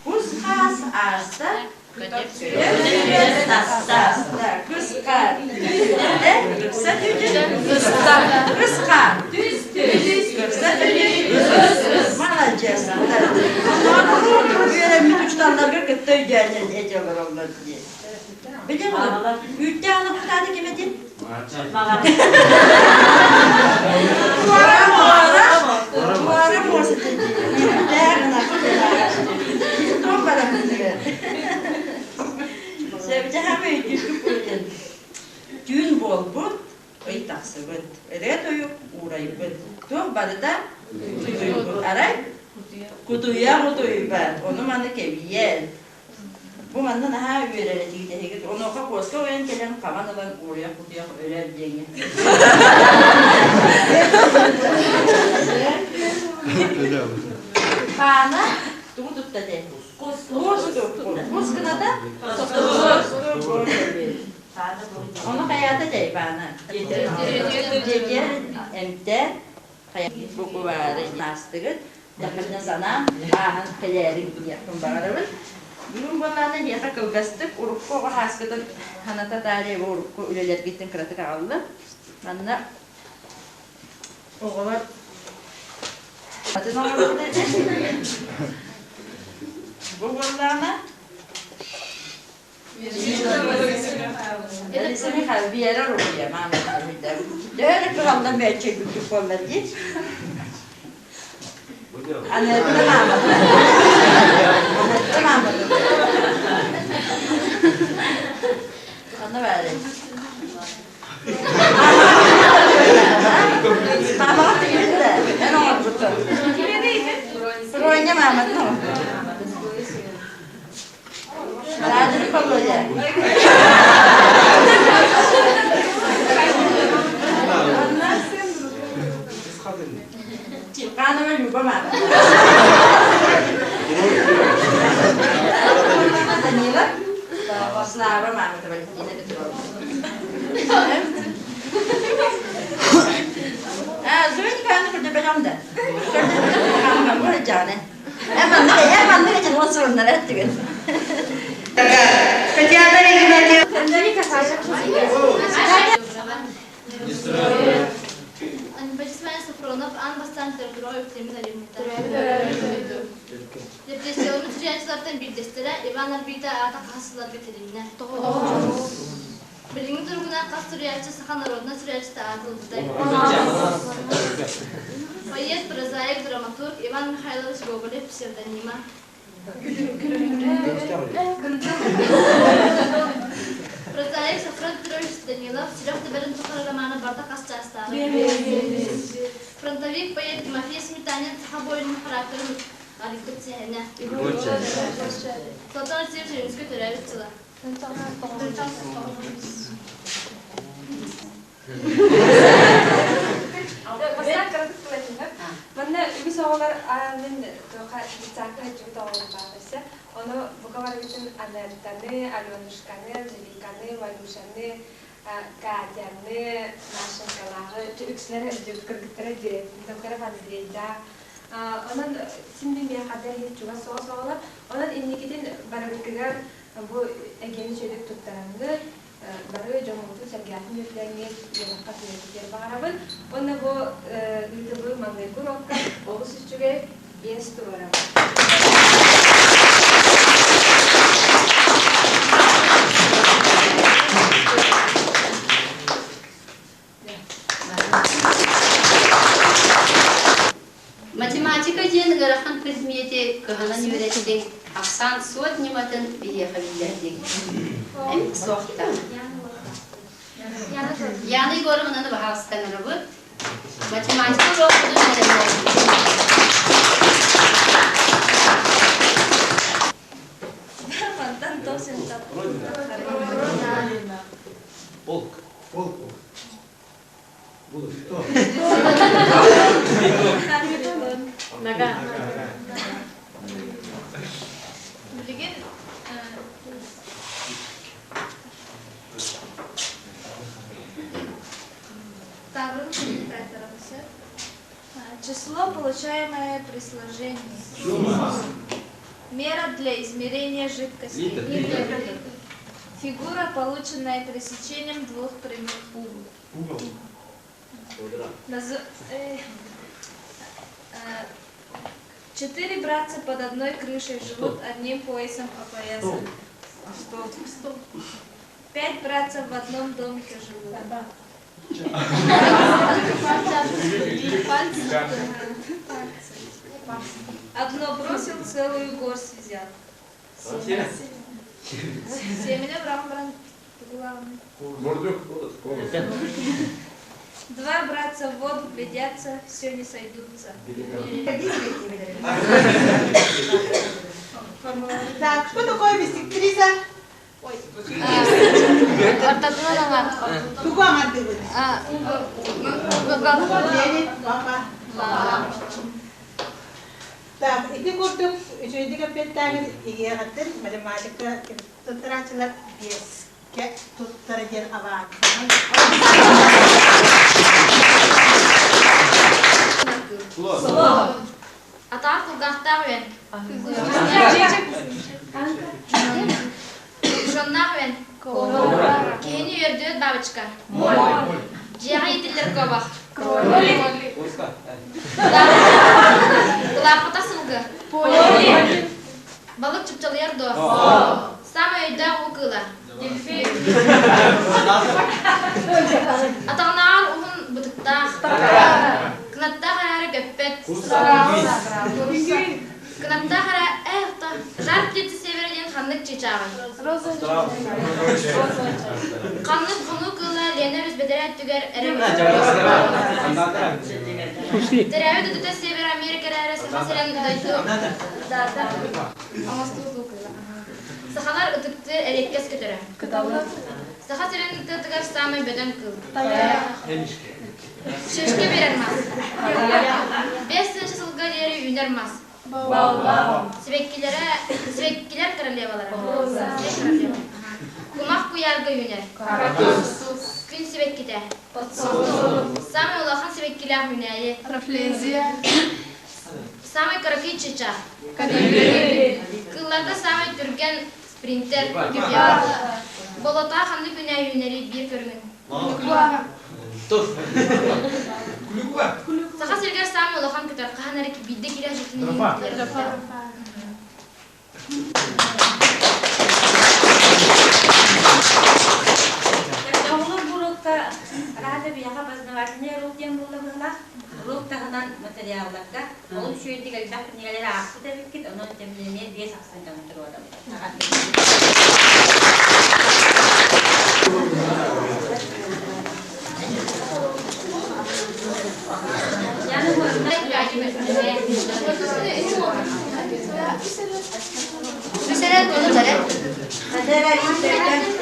S12: Kuz kas arsa. Kıskar. Kıskar. Malacağız. Böyle mütüçtanlar gırgıttı geleceğiz eceler onlar diye. Biliyor musun? Ülke alıp bu tane kim edin? Muharrem olsa dedi. Değerli nakıdeler. Tom bana müdüre. Sevce hemen yürüyüp koydun. Düğün bol bu. Ay taksı bıt. Öyle toyup uğrayıp bıt. Tom bana da kutuyu bıt. Aray. Kutuya ben. Onu bana keviyen. Bu bana daha öğrenecek. Onu oka koska öğren gelen kamanılan uğraya kutuya öğreneceğini. Bana tut da de. Kuskına da onu hayata de bana. Gece emte bu var nastığı. Yakında sana ahan pelerin yakın bağırır. Bunun bunlarla yata kılgastık. Urukku o haskıdan hanata tarihi urukku üleler gittin kıratı kaldı. Bana oğlar adı ne olur dedi. Bu bunlarla Elisimi bir yere ruhuya Mehmet Hamid'e. Öyle kıramda merçe güldük olmadı. Anne bu da Mehmet. Mehmet. Sana verin. Mehmet değil de. Ben onu tutum. Proyne Mehmet ne oldu? Radyo kalıyor. Çilkanı ve Luba Mehmet. Danila? Slava Mehmet'e böyle yine götürüyorum. Zürün kanı burada benim de. Kanı böyle canı. Hemen ne için o sorunlar ettik. Ketiada ne gibi? Sendiri kasacak mısın?
S13: Anibacısmen Sofronov an bastan tırgıra öptemiz alimitten. Depresyonu süreçlerden bir destere, Ivanlar bir de ata kasılar getirinler. Birinci durumuna kas süreççi sıkan narodna süreçte atıldı. Bayet prozayik dramaturg Ivan Mikhailovich Gogolev pseudonima. Prozayik Sofron Petrovich Danilov сидел в таберне романа Барта Костяста. Фронтовик поэт Тимофей Сметанин с обоим характером Аликуцене. Сотон Севчевинский террористила.
S14: Bana bir sorular anın doğa diktatör gibi davranması. Onu bu kadar bütün anlattığı, alonuşkanı, zilikanı, valuşanı, kaderni, naşınkaları, tüksleri, kırgıtları direkt, doktora fazlaydı. Onun şimdi bir kadar hiç çok sorular. Onun indikinin barıklar bu egeni çelik tutturandı. Baru jomutu sergiatin yüklenmeye yarakat yönetikleri bağırabın. Onu bu lütfu mangayku rokka, olus üçüge yestu varabın.
S15: Математика ден гарахан предмете каганан юретте аксан сотниматын биехавиллердик. Эм сохта. Yani görümünü bahaslanır bu. Matematik okuduğum
S14: Mantan dosen tap.
S16: Полк. Будешь что?
S14: Нога.
S16: Число, получаемое при сложении. Мера для измерения жидкости. Фигура, полученная пересечением двух прямых углов. Четыре братца под одной крышей живут одним поясом опоясаны. 5 братцев в одном домике живут. Одно бросил, целую горсть взял. Семеня Брамбран. Два братца в воду глядятся, все не сойдутся.
S5: Так, что такое бисектриса? Ой. Тугу аманты вы. Так, itu kutuk, jadi kapten tangan, iya kapten, matematika, tutarancela bias, kayak tutarajan awak.
S13: Атаку гахтавен. Жоннахвен. Кени вердет бабочка. Жиайтиллер кобах. Лапата сылгы. Балык чыпчалыр до. Самый өйдә укыла. Атаңнар уһун бутыкта. Кынатта харары көппет. Кынатта хара эхта. Жар птицы северден ханнык чичагын. Ханнык буну кыла Лена Рүзбедерет түгер эрем. Терәве дүтә Север Америка рәсе мәсәлән дайту. Сахалар ытыкты элеккес көтөрә. Саха терен тыгар самый бөдөн кыл. Шешке берермас. 5 жылга дери үйнермас. Свеккилер королевалары. Кумак куярга үйнер. Күн свекките. Самый улахан свеккилер үйнәйе. Рафлезия. Самый каракый чеча. Кылларда самый түрген спринтер. Болота ханны күнә үйнәри бир көргөн. Саха сергер самый улахан көтөр. Каханары ки бидде кирә житин.
S15: Рада бияга базнаватне рухтен булдыгына рухтагынан материалларга ол шүйдик албак нелер акты дебиккит онон темлене бес аксын жантырып атам.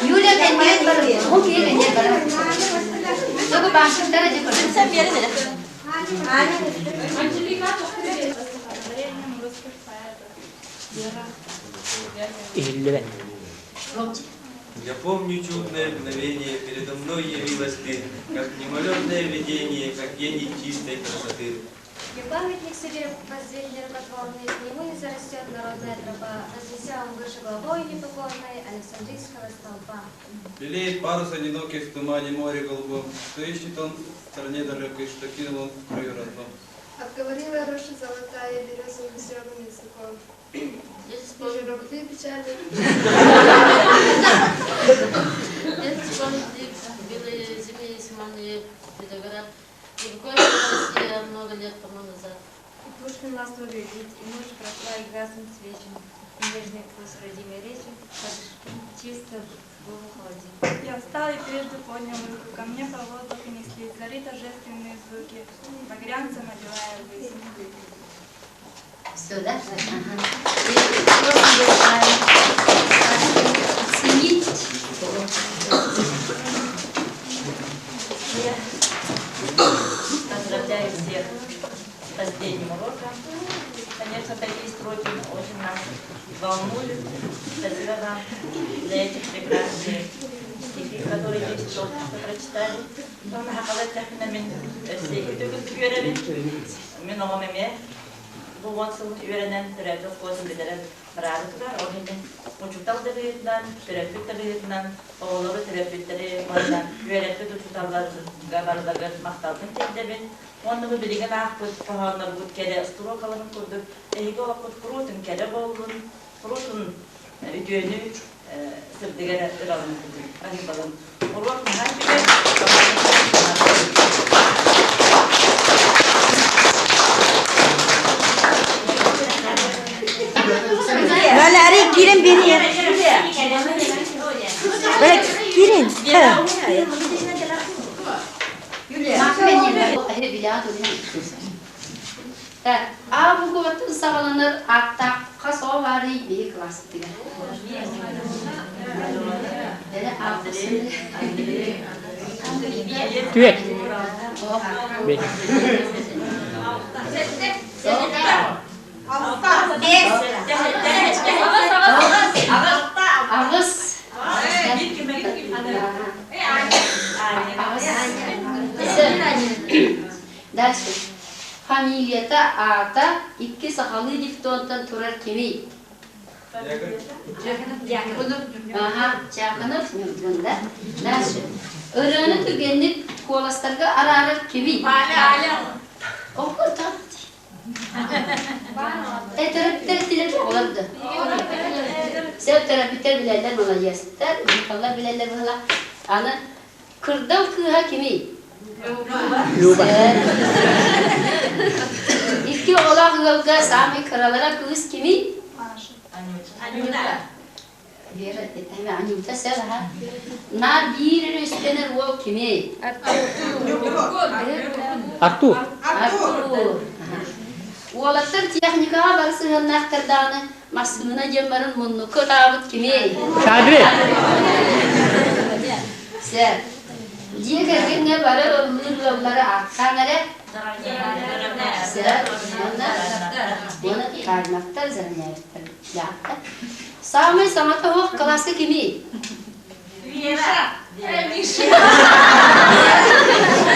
S15: Юлия Кенген бар. Ол Кенген бар. Только башкалар же көрсөтсө сен бере бере.
S17: Я помню чудное мгновение, передо мной явилась ты, как мимолетное видение, как гений чистой красоты.
S13: И памятник себе воздвигли рукотворный, к нему не зарастет народная тропа, вознеся он выше головой непокорной Александрийского столпа.
S17: Белеет парус одинокий в тумане море голубом, что ищет он в стране далекой, что кинул он в краю родном.
S13: Обговорила роща золотая березовым зеленым языком. Журавли печали.
S7: Это вспомнить белые зимние симонные видогора. И буквально Россия много лет тому назад.
S13: И Пушкин ласково глядит, и ночь прошла и гаснут свечи. И нежный вкус родимой речи, чисто был холодин.
S18: Я встал и прежде поднял руку, ко мне по воздуху неслись зари торжественные звуки, багрянцем одевая ввысь.
S15: Все, да? Оценить.
S12: Поздравляю всех с последним уроком. Конечно, такие строки очень нас волнуют. Спасибо вам за эти прекрасные стихи, которые здесь только что прочитали. Sonra hakalet tahmine min seyki tüküldük öğrenin. Min oğum eme. Bu 10 sınıf öğrenen türevde kozun bedelen mıradıklar. O hindi uçuktal deriyetinden, türevlik deriyetinden, oğulları türevlikleri vardan öğretli uçuktallar gabarlarga maktaltın tekdebin. Onu biligen akut pahanlar bu kere sturo kalanın kurduk. Ehige akut kurutun kere bolun, kurutun üdüğünü sırdıgara ıralın kurduk. Hani balın. Olmak her biri
S19: Valeri girin beni ya. Bırak girin.
S20: Bu kuvatın sağlanır hatta kaso vari bir klastik.
S11: Tüyek. Bek.
S20: Ağız. Дальше. Familiyata ata iki sakalı diftontan turar kimi? Aha, jakınıp bunda. Dальше. Öğrenip tükenip kolastarga ararar kimi? Okurtan. Terapitler dilerler olurdu. Sen terapitler bilenler olacaklar, insanlar bilenler olacaklar. Ana kırdan kıha kimi?
S11: Luba.
S20: İki oğlan kılga sami kıralara kız kimi?
S12: Anyuta.
S20: Anyuta sen ha. Na bir üstüne o kimi?
S11: Artu.
S20: Artu. Oğlatlar teknika varsa hırnaklardanı masumuna cembarın munnu kıtabıt kimi?
S11: Şadri.
S20: Sen. Dia kerjanya baru lulur akangare. Sen. Mana karnaktar zarnya. Ya. Sampai sama tuh kelasnya kimi?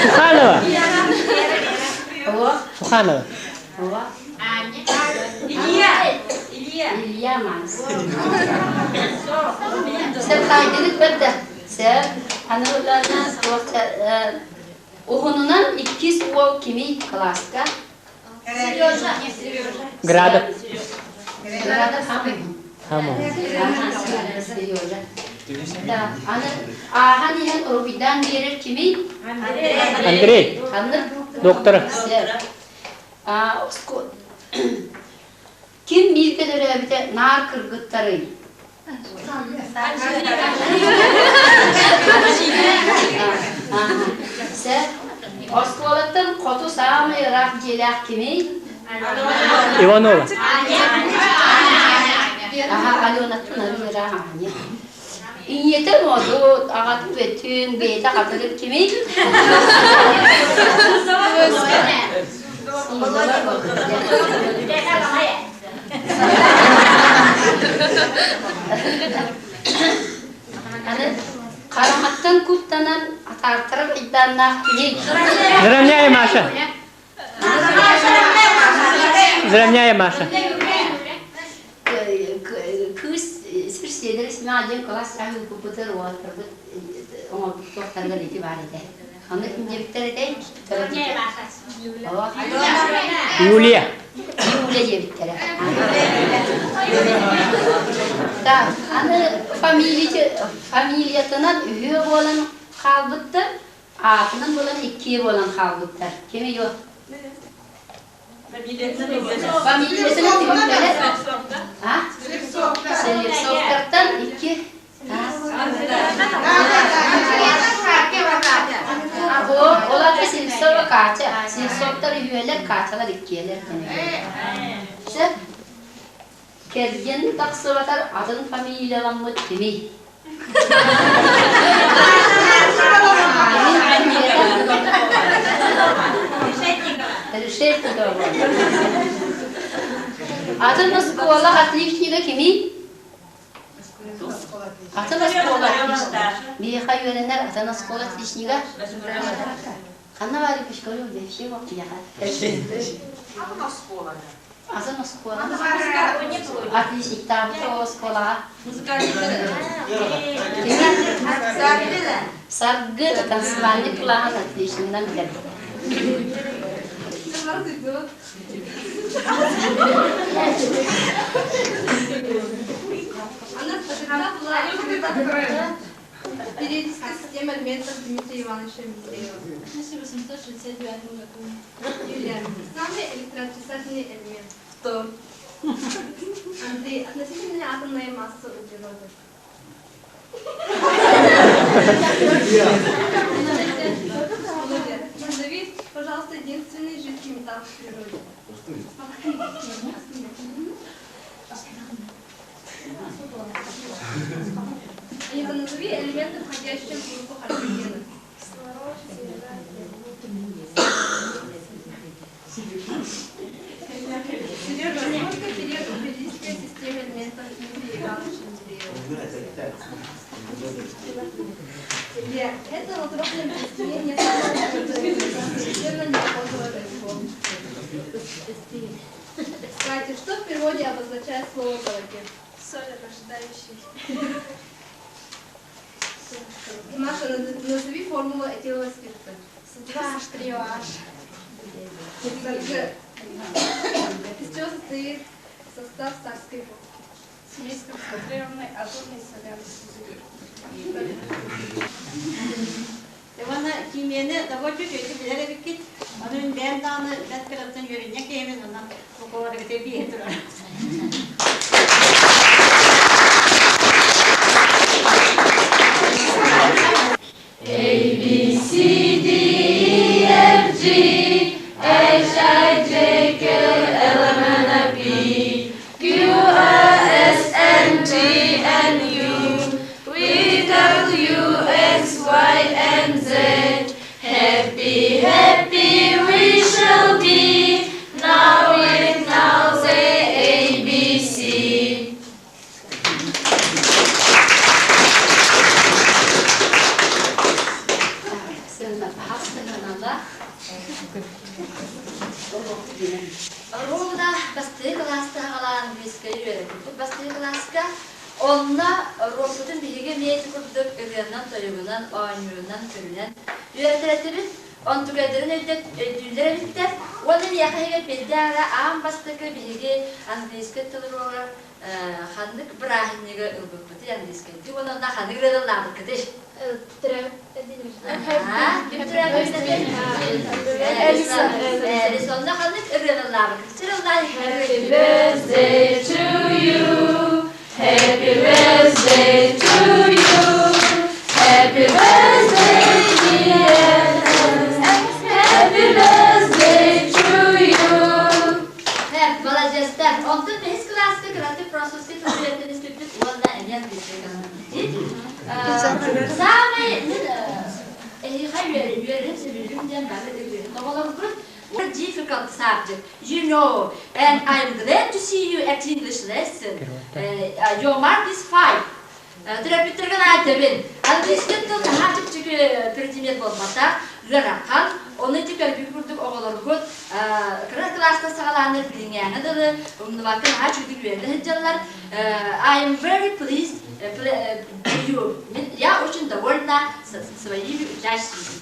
S11: Sukhana.
S20: Oh.
S11: Sukhana.
S20: Oh. Ilya mas. Sen kaydını berde. Sen anılarına oğlunun ikiz o kimi klaska?
S11: Grada.
S20: Grada kami.
S11: Tamam.
S20: Hani hen orbidan gelir kimi?
S11: Andrei. Doktor.
S20: Kim bilgeleri bir de nar kırgıtları? Sen Oskolattan kotu sağımı rak gelak kimi?
S11: Ivanova.
S20: Aha, Alona'tın arı rahane. İnyete modu ağatı ve tüm beyde katılır kimi? Karamattan kuttanan atartırıp iddianına kimi?
S11: Здравняя, Маша. Здравняя, Маша.
S20: Kız sırsiyeler ismi acem kalas sahi hukukutur var. Ama doktorlar itibar eder. Onu incelikler eder.
S11: Yulia.
S20: Yulia yevikler. Da, anı familiyatından üye olan kalbıttır. Ağabeyinin olan ikiye olan kalbıttır. Kimi yok? Familiyatının tipikleri. Ha? Sokaktan iki. Olar da silsor ve kaça. Silsoklar üyeler, kaçalar ikiyeler. İşte kergen taksovatar adın familyalanma kimi. Решетка дома. Adın nasıl kovala atlayışıyla kimi? Атын оскола. Миха юренер атын оскола отличника. Ханна варит в школе, где все вот я. Атын оскола. Отличник там то оскола. Саргы танцевальный план отличник нам для.
S16: Периодическая система элементов Дмитрия Ивановича Митреева.
S13: 1869 году.
S16: Юлия. Самый электроотрицательный элемент. Кто? Андрей. Относительная атомная масса углерода. Назови, пожалуйста, единственный жидкий металл в природе. Анита, назови элементы, входящие в группу халогенов. Сережа, сколько периодов периодической системы элементов Дмитрия Ивановича Митреева? Илья, это натуральное объяснение совершенно неохотного рыбу. Катя, что в природе обозначает слово «колокет»?
S13: Соль рождающий.
S16: Маша, назови формулу этилового спирта.
S13: H3OH.
S16: Из чего состоит состав сахарской воды?
S13: Смесь концентрированной азотной солярки.
S15: Devana kimyene da var çünkü bilerek git. Onun ben daha net kalıptan görünce kimin ondan bu kadar bir yeter.
S21: A B C D E F G H I J K L M N P Q R S T N U V W X Y and Z. Happy, happy we shall be. Now with now say A B C.
S20: Ровно bastığı klasta halan biskayı öğrettik. Bastığı klasta onunla robotun bilgi niyeti kurduk. Üryandan, toyuğundan, oynuyundan, körünen. Öğretiretibiz. On tüketirin ödüllere bitter. Onun yakayı bildi ara ağam bastığı bilgi Anglisca tılır handık bırahinliğe ılbıkbıtı Anglisca. Onun da handık rıdırlardık kıdış. Edison'da kaldık ırgınlardık.
S21: Happy birthday to you. Happy birthday to you. Happy birthday dear. Happy birthday to you.
S20: Evet, balacaslar. Ondan biz klaska kreatif prosesi tüzületiniz tüpüt. Valla emyan Samay, hayır, yönetimden What a difficult subject. You know, and I'm glad to see you at English lesson. Your mark is 5. Terapütlerden aytabın. Algıçlıkta daha çok predmet olmasa, gırakal. Onu tekrar bir kurduk oğulları kod. Kıra klasta sağlanır bilinğine dalı. Onu bakın ha çünkü güvende hıccalar. I am very pleased you. Ya için de orada своими учащимися.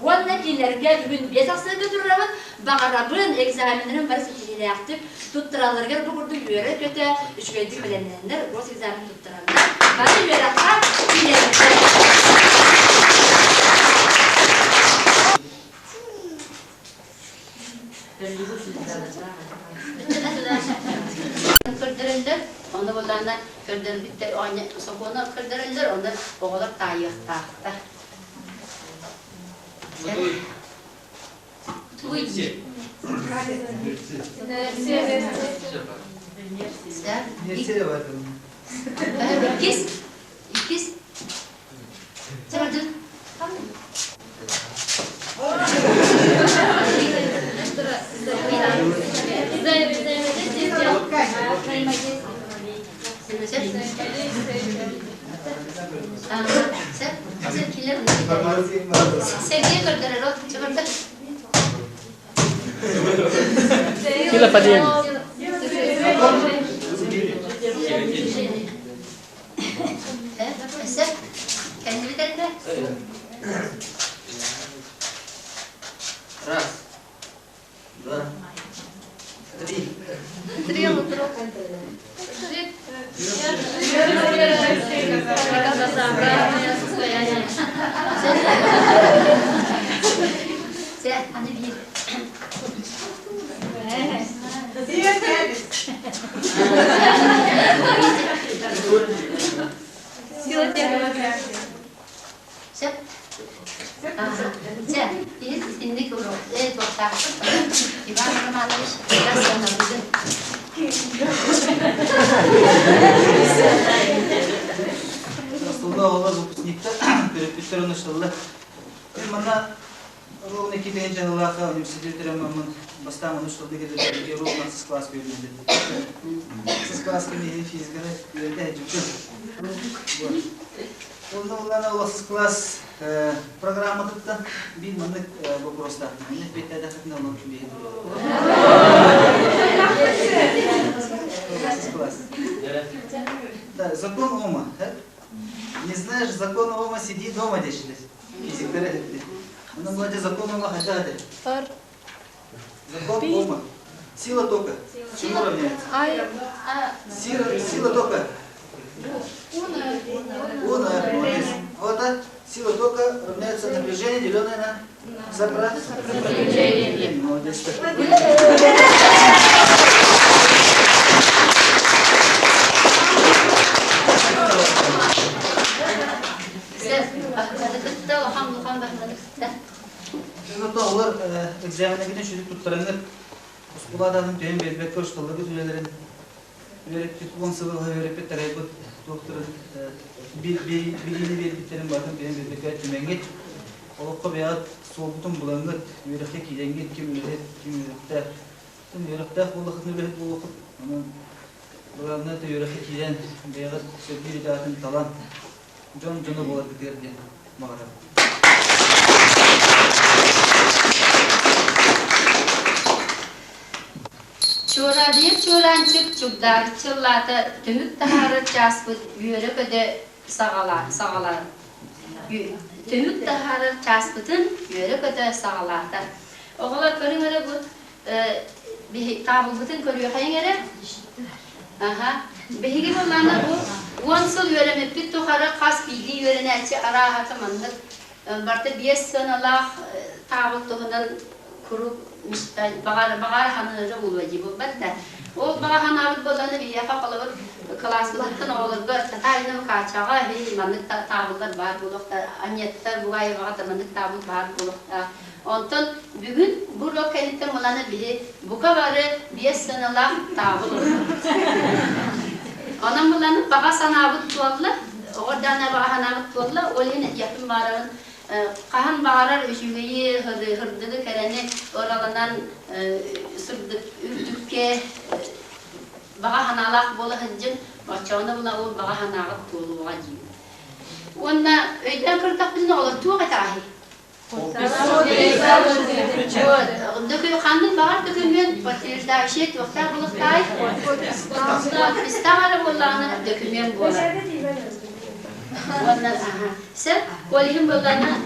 S20: Onunla dinlerge bugün besaksı götürürüm. Bağırabın egzaminlerin barısı kiliyle yaptık. Tutturalırlar bu kurdu yöre kötü. Üç gaydık bilenler. Rus egzamin tutturalırlar. Bana yöre kalk. Kırdırırlar. Onda bunlarla kırdırdıklar. Sonra kırdırırlar. Onda oğullar tayıq tahtı. İkiz. Çabardın. Zeynep. Сергей Гордоров, чего-то.
S11: Кило подъем.
S2: Раз, два, три. Aslında onlar выпускникта перепиттер ұнышылы. Мана ровно кетеген жағылаға университеттері мамын бастан ұнышылды кедерге ровно сыз класс көрінеді. Сыз класс көрінеді физиканы көрінді әжіпті. Онда олана оласыз класс программа тұттан бір мұндық вопростар. Мұндық бетті әдәқытын олар күйбейді. Оласыз класс. Да, закон Ома. Не знаешь, закон Ома, сиди дома дешились. Физиктері. Она младе закон Ома хотя бы. Закон Ома. Сила тока. Чему равняется? Сила тока. Вот сила тока равняется напряжение, деленное на сопротивление. Молодец. Олар экзамене кетен шүрік тұттарыңыр. Ұспылададың түйен бербек көшталығы түлелерін. Вереппет, он сывылға вереппет тарайбыт доктор билini бербеттерін батын түйен бербек түменгет. Олыққа бейат солбутын бұлаңғыт, веректе кейденгет, кем өлетті. Веректе олықын өлет олықып, бұлаңғыт веректе кейден бейғыт сөпір етатын талан. Жоны болады біттерден мағарам.
S20: Çora deyip çorancık çubdar çıllata tümük taharı çaspıt yürü köde sağalar. Tümük taharı çaspıtın yürü köde sağalarlar. Oğula körün öyle bu bir tabılbıtın körüyor kayın öyle. Aha. Behigi olanlar bu 10 yıl yöremi bir tuharı kas bildiği yörenelçi arahatı mandık. Barta 5 sanalar tabıltığından kurup Bağar hanırı ulucu bu bedde. O bağar hanabıt bolanı bir yafa kalıbır klaslıktan olur. Tatayını kaçağa bir mandık tabıllar var bulukta. Anyetler bu ay vaat mandık tabıl var bulukta. Ondan bugün bu lokalite olanı biri bu kadarı 5 seneler tabıl olur. Onun bulanı bağar sanabıt bolla. Oradan bağar hanabıt bolla. Olin yapım varın. Kahan bağırar ücügeyi hırdığı kereni oralarından sürdük, ürdükke bağa hanalak bolu hıncın başçağına buna o bağa hanalak bolu vacı. Onda öyden kırtak bizim olur, tuğa tahi. Dökü kandın bağır dökümün patirda işet vakta buluk tahi. İstağarı bolağını dökümün bolar. Onlar sen kolihim bolana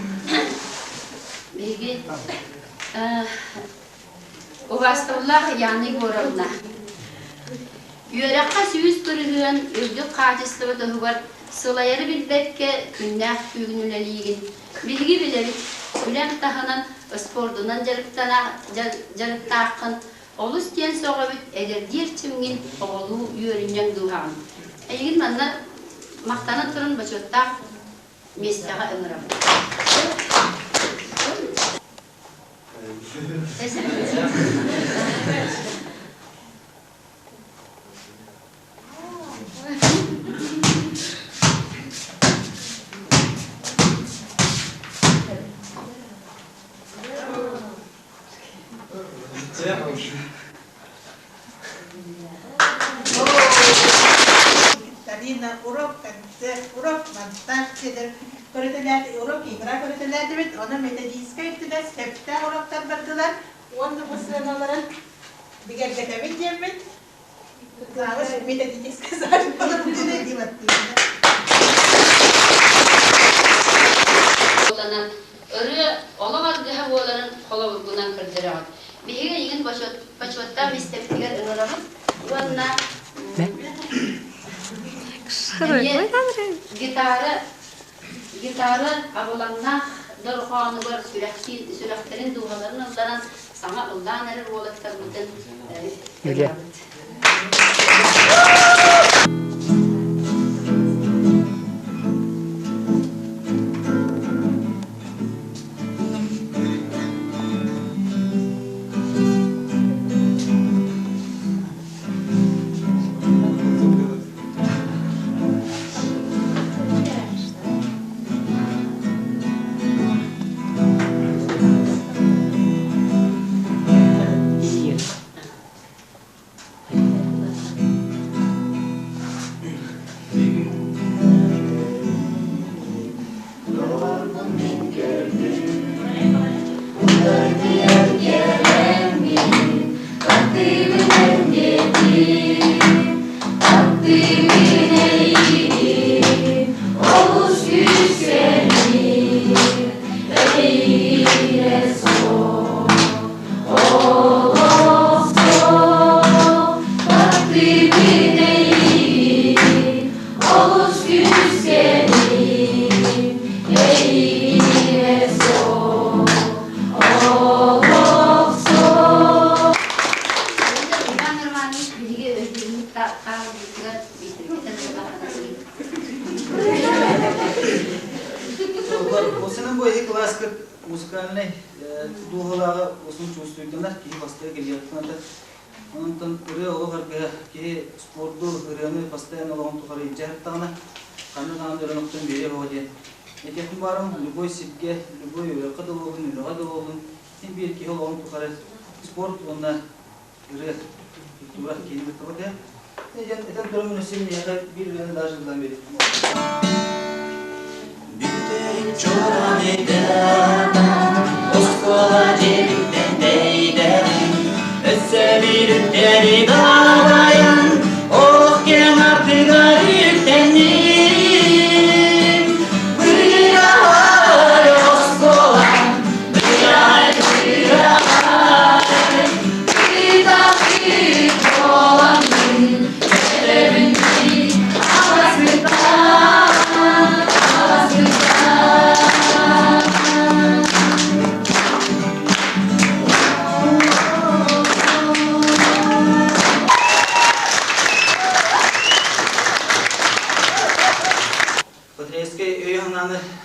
S20: bilgi o vastullah yani gorulna yörekka süyüz kırığın övdük kaçıslığı da var sılayarı bilbekke künnah kügnüleliğin bilgi bilerik ülen tahanan spordunan jarıktağın olus diyen soğa bit eğer diğer çimgin oğlu yöründen duhan egin manna Mahtanı turun başotta mesleğe ömrüm.
S5: Алина, урок, концерт, урок, монтаж, şeyler. Körüteler, urok, игра körüteler de bit. Ona metodistка ettiler, stepte uroklar bardılar. Onu bu sınavların bir gerçekten cemmet. Zavış metodistка zaten bana bu ne diyetti.
S3: Olanan örü olamaz daha olanın kolavurgundan kırdıran. Bihiga yigin başvattan misteptigar ınırabız. Uanna gitarı abolanna dorxanı var süreklerin duhalarını uzanan sana uldan erir ola kitabıdın.
S2: Осының бойы классик музыкальный дуғалағы осының чувствуйтындар кейін бастығы келгендіктен онын үрі олығарға кейін спортту үріні постоянно олығын тұқары жарықтағына қаны қаны үрініқтен бере оғады. Ететін барым, любой сетке, любой үріқы да болдың, үріға да болдың. Сен бір кейін олығын тұқары спорт, онына үрі тұрақ кейін бітті бұды. Етен тұрымын өсемін еға бір үріні да жылдан береді.
S22: Çoran eden, oskola cebimden deyden, össebilükleri dağlayan, oh kenardı gariptenim. Bırak oskola, bırak, bir takip olanın, sebebini ağzından.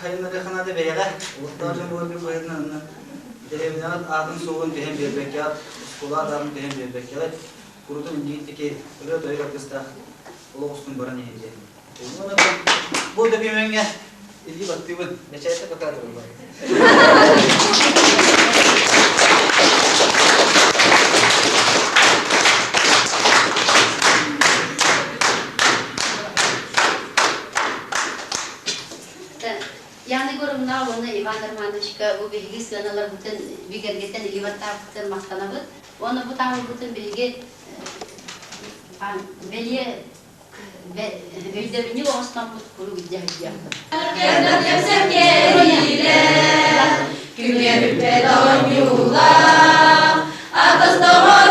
S2: Hayırları kanadı beyağa, uluslararası boyunca koyduğundan Derevinaat adın soğun dehem bir bekat, skola adamın dehem bir bekat, kurudun gittiki öyle doyur akısta olağustun baran yiyince. Bu da bir menge ilgi baktığımın neçayette bakar durumda.
S3: Yani görümler onu İvan Armanovичка bu bilgi sanalar bütün bir gerçekten livatar bütün mahtanabı onu bu tamam bütün bilgi beliye ve ödevini olsan bu kuru gidecek yaptı.
S21: Kendim kimsem geriyle, gün gelip pedon yula, atas doğru.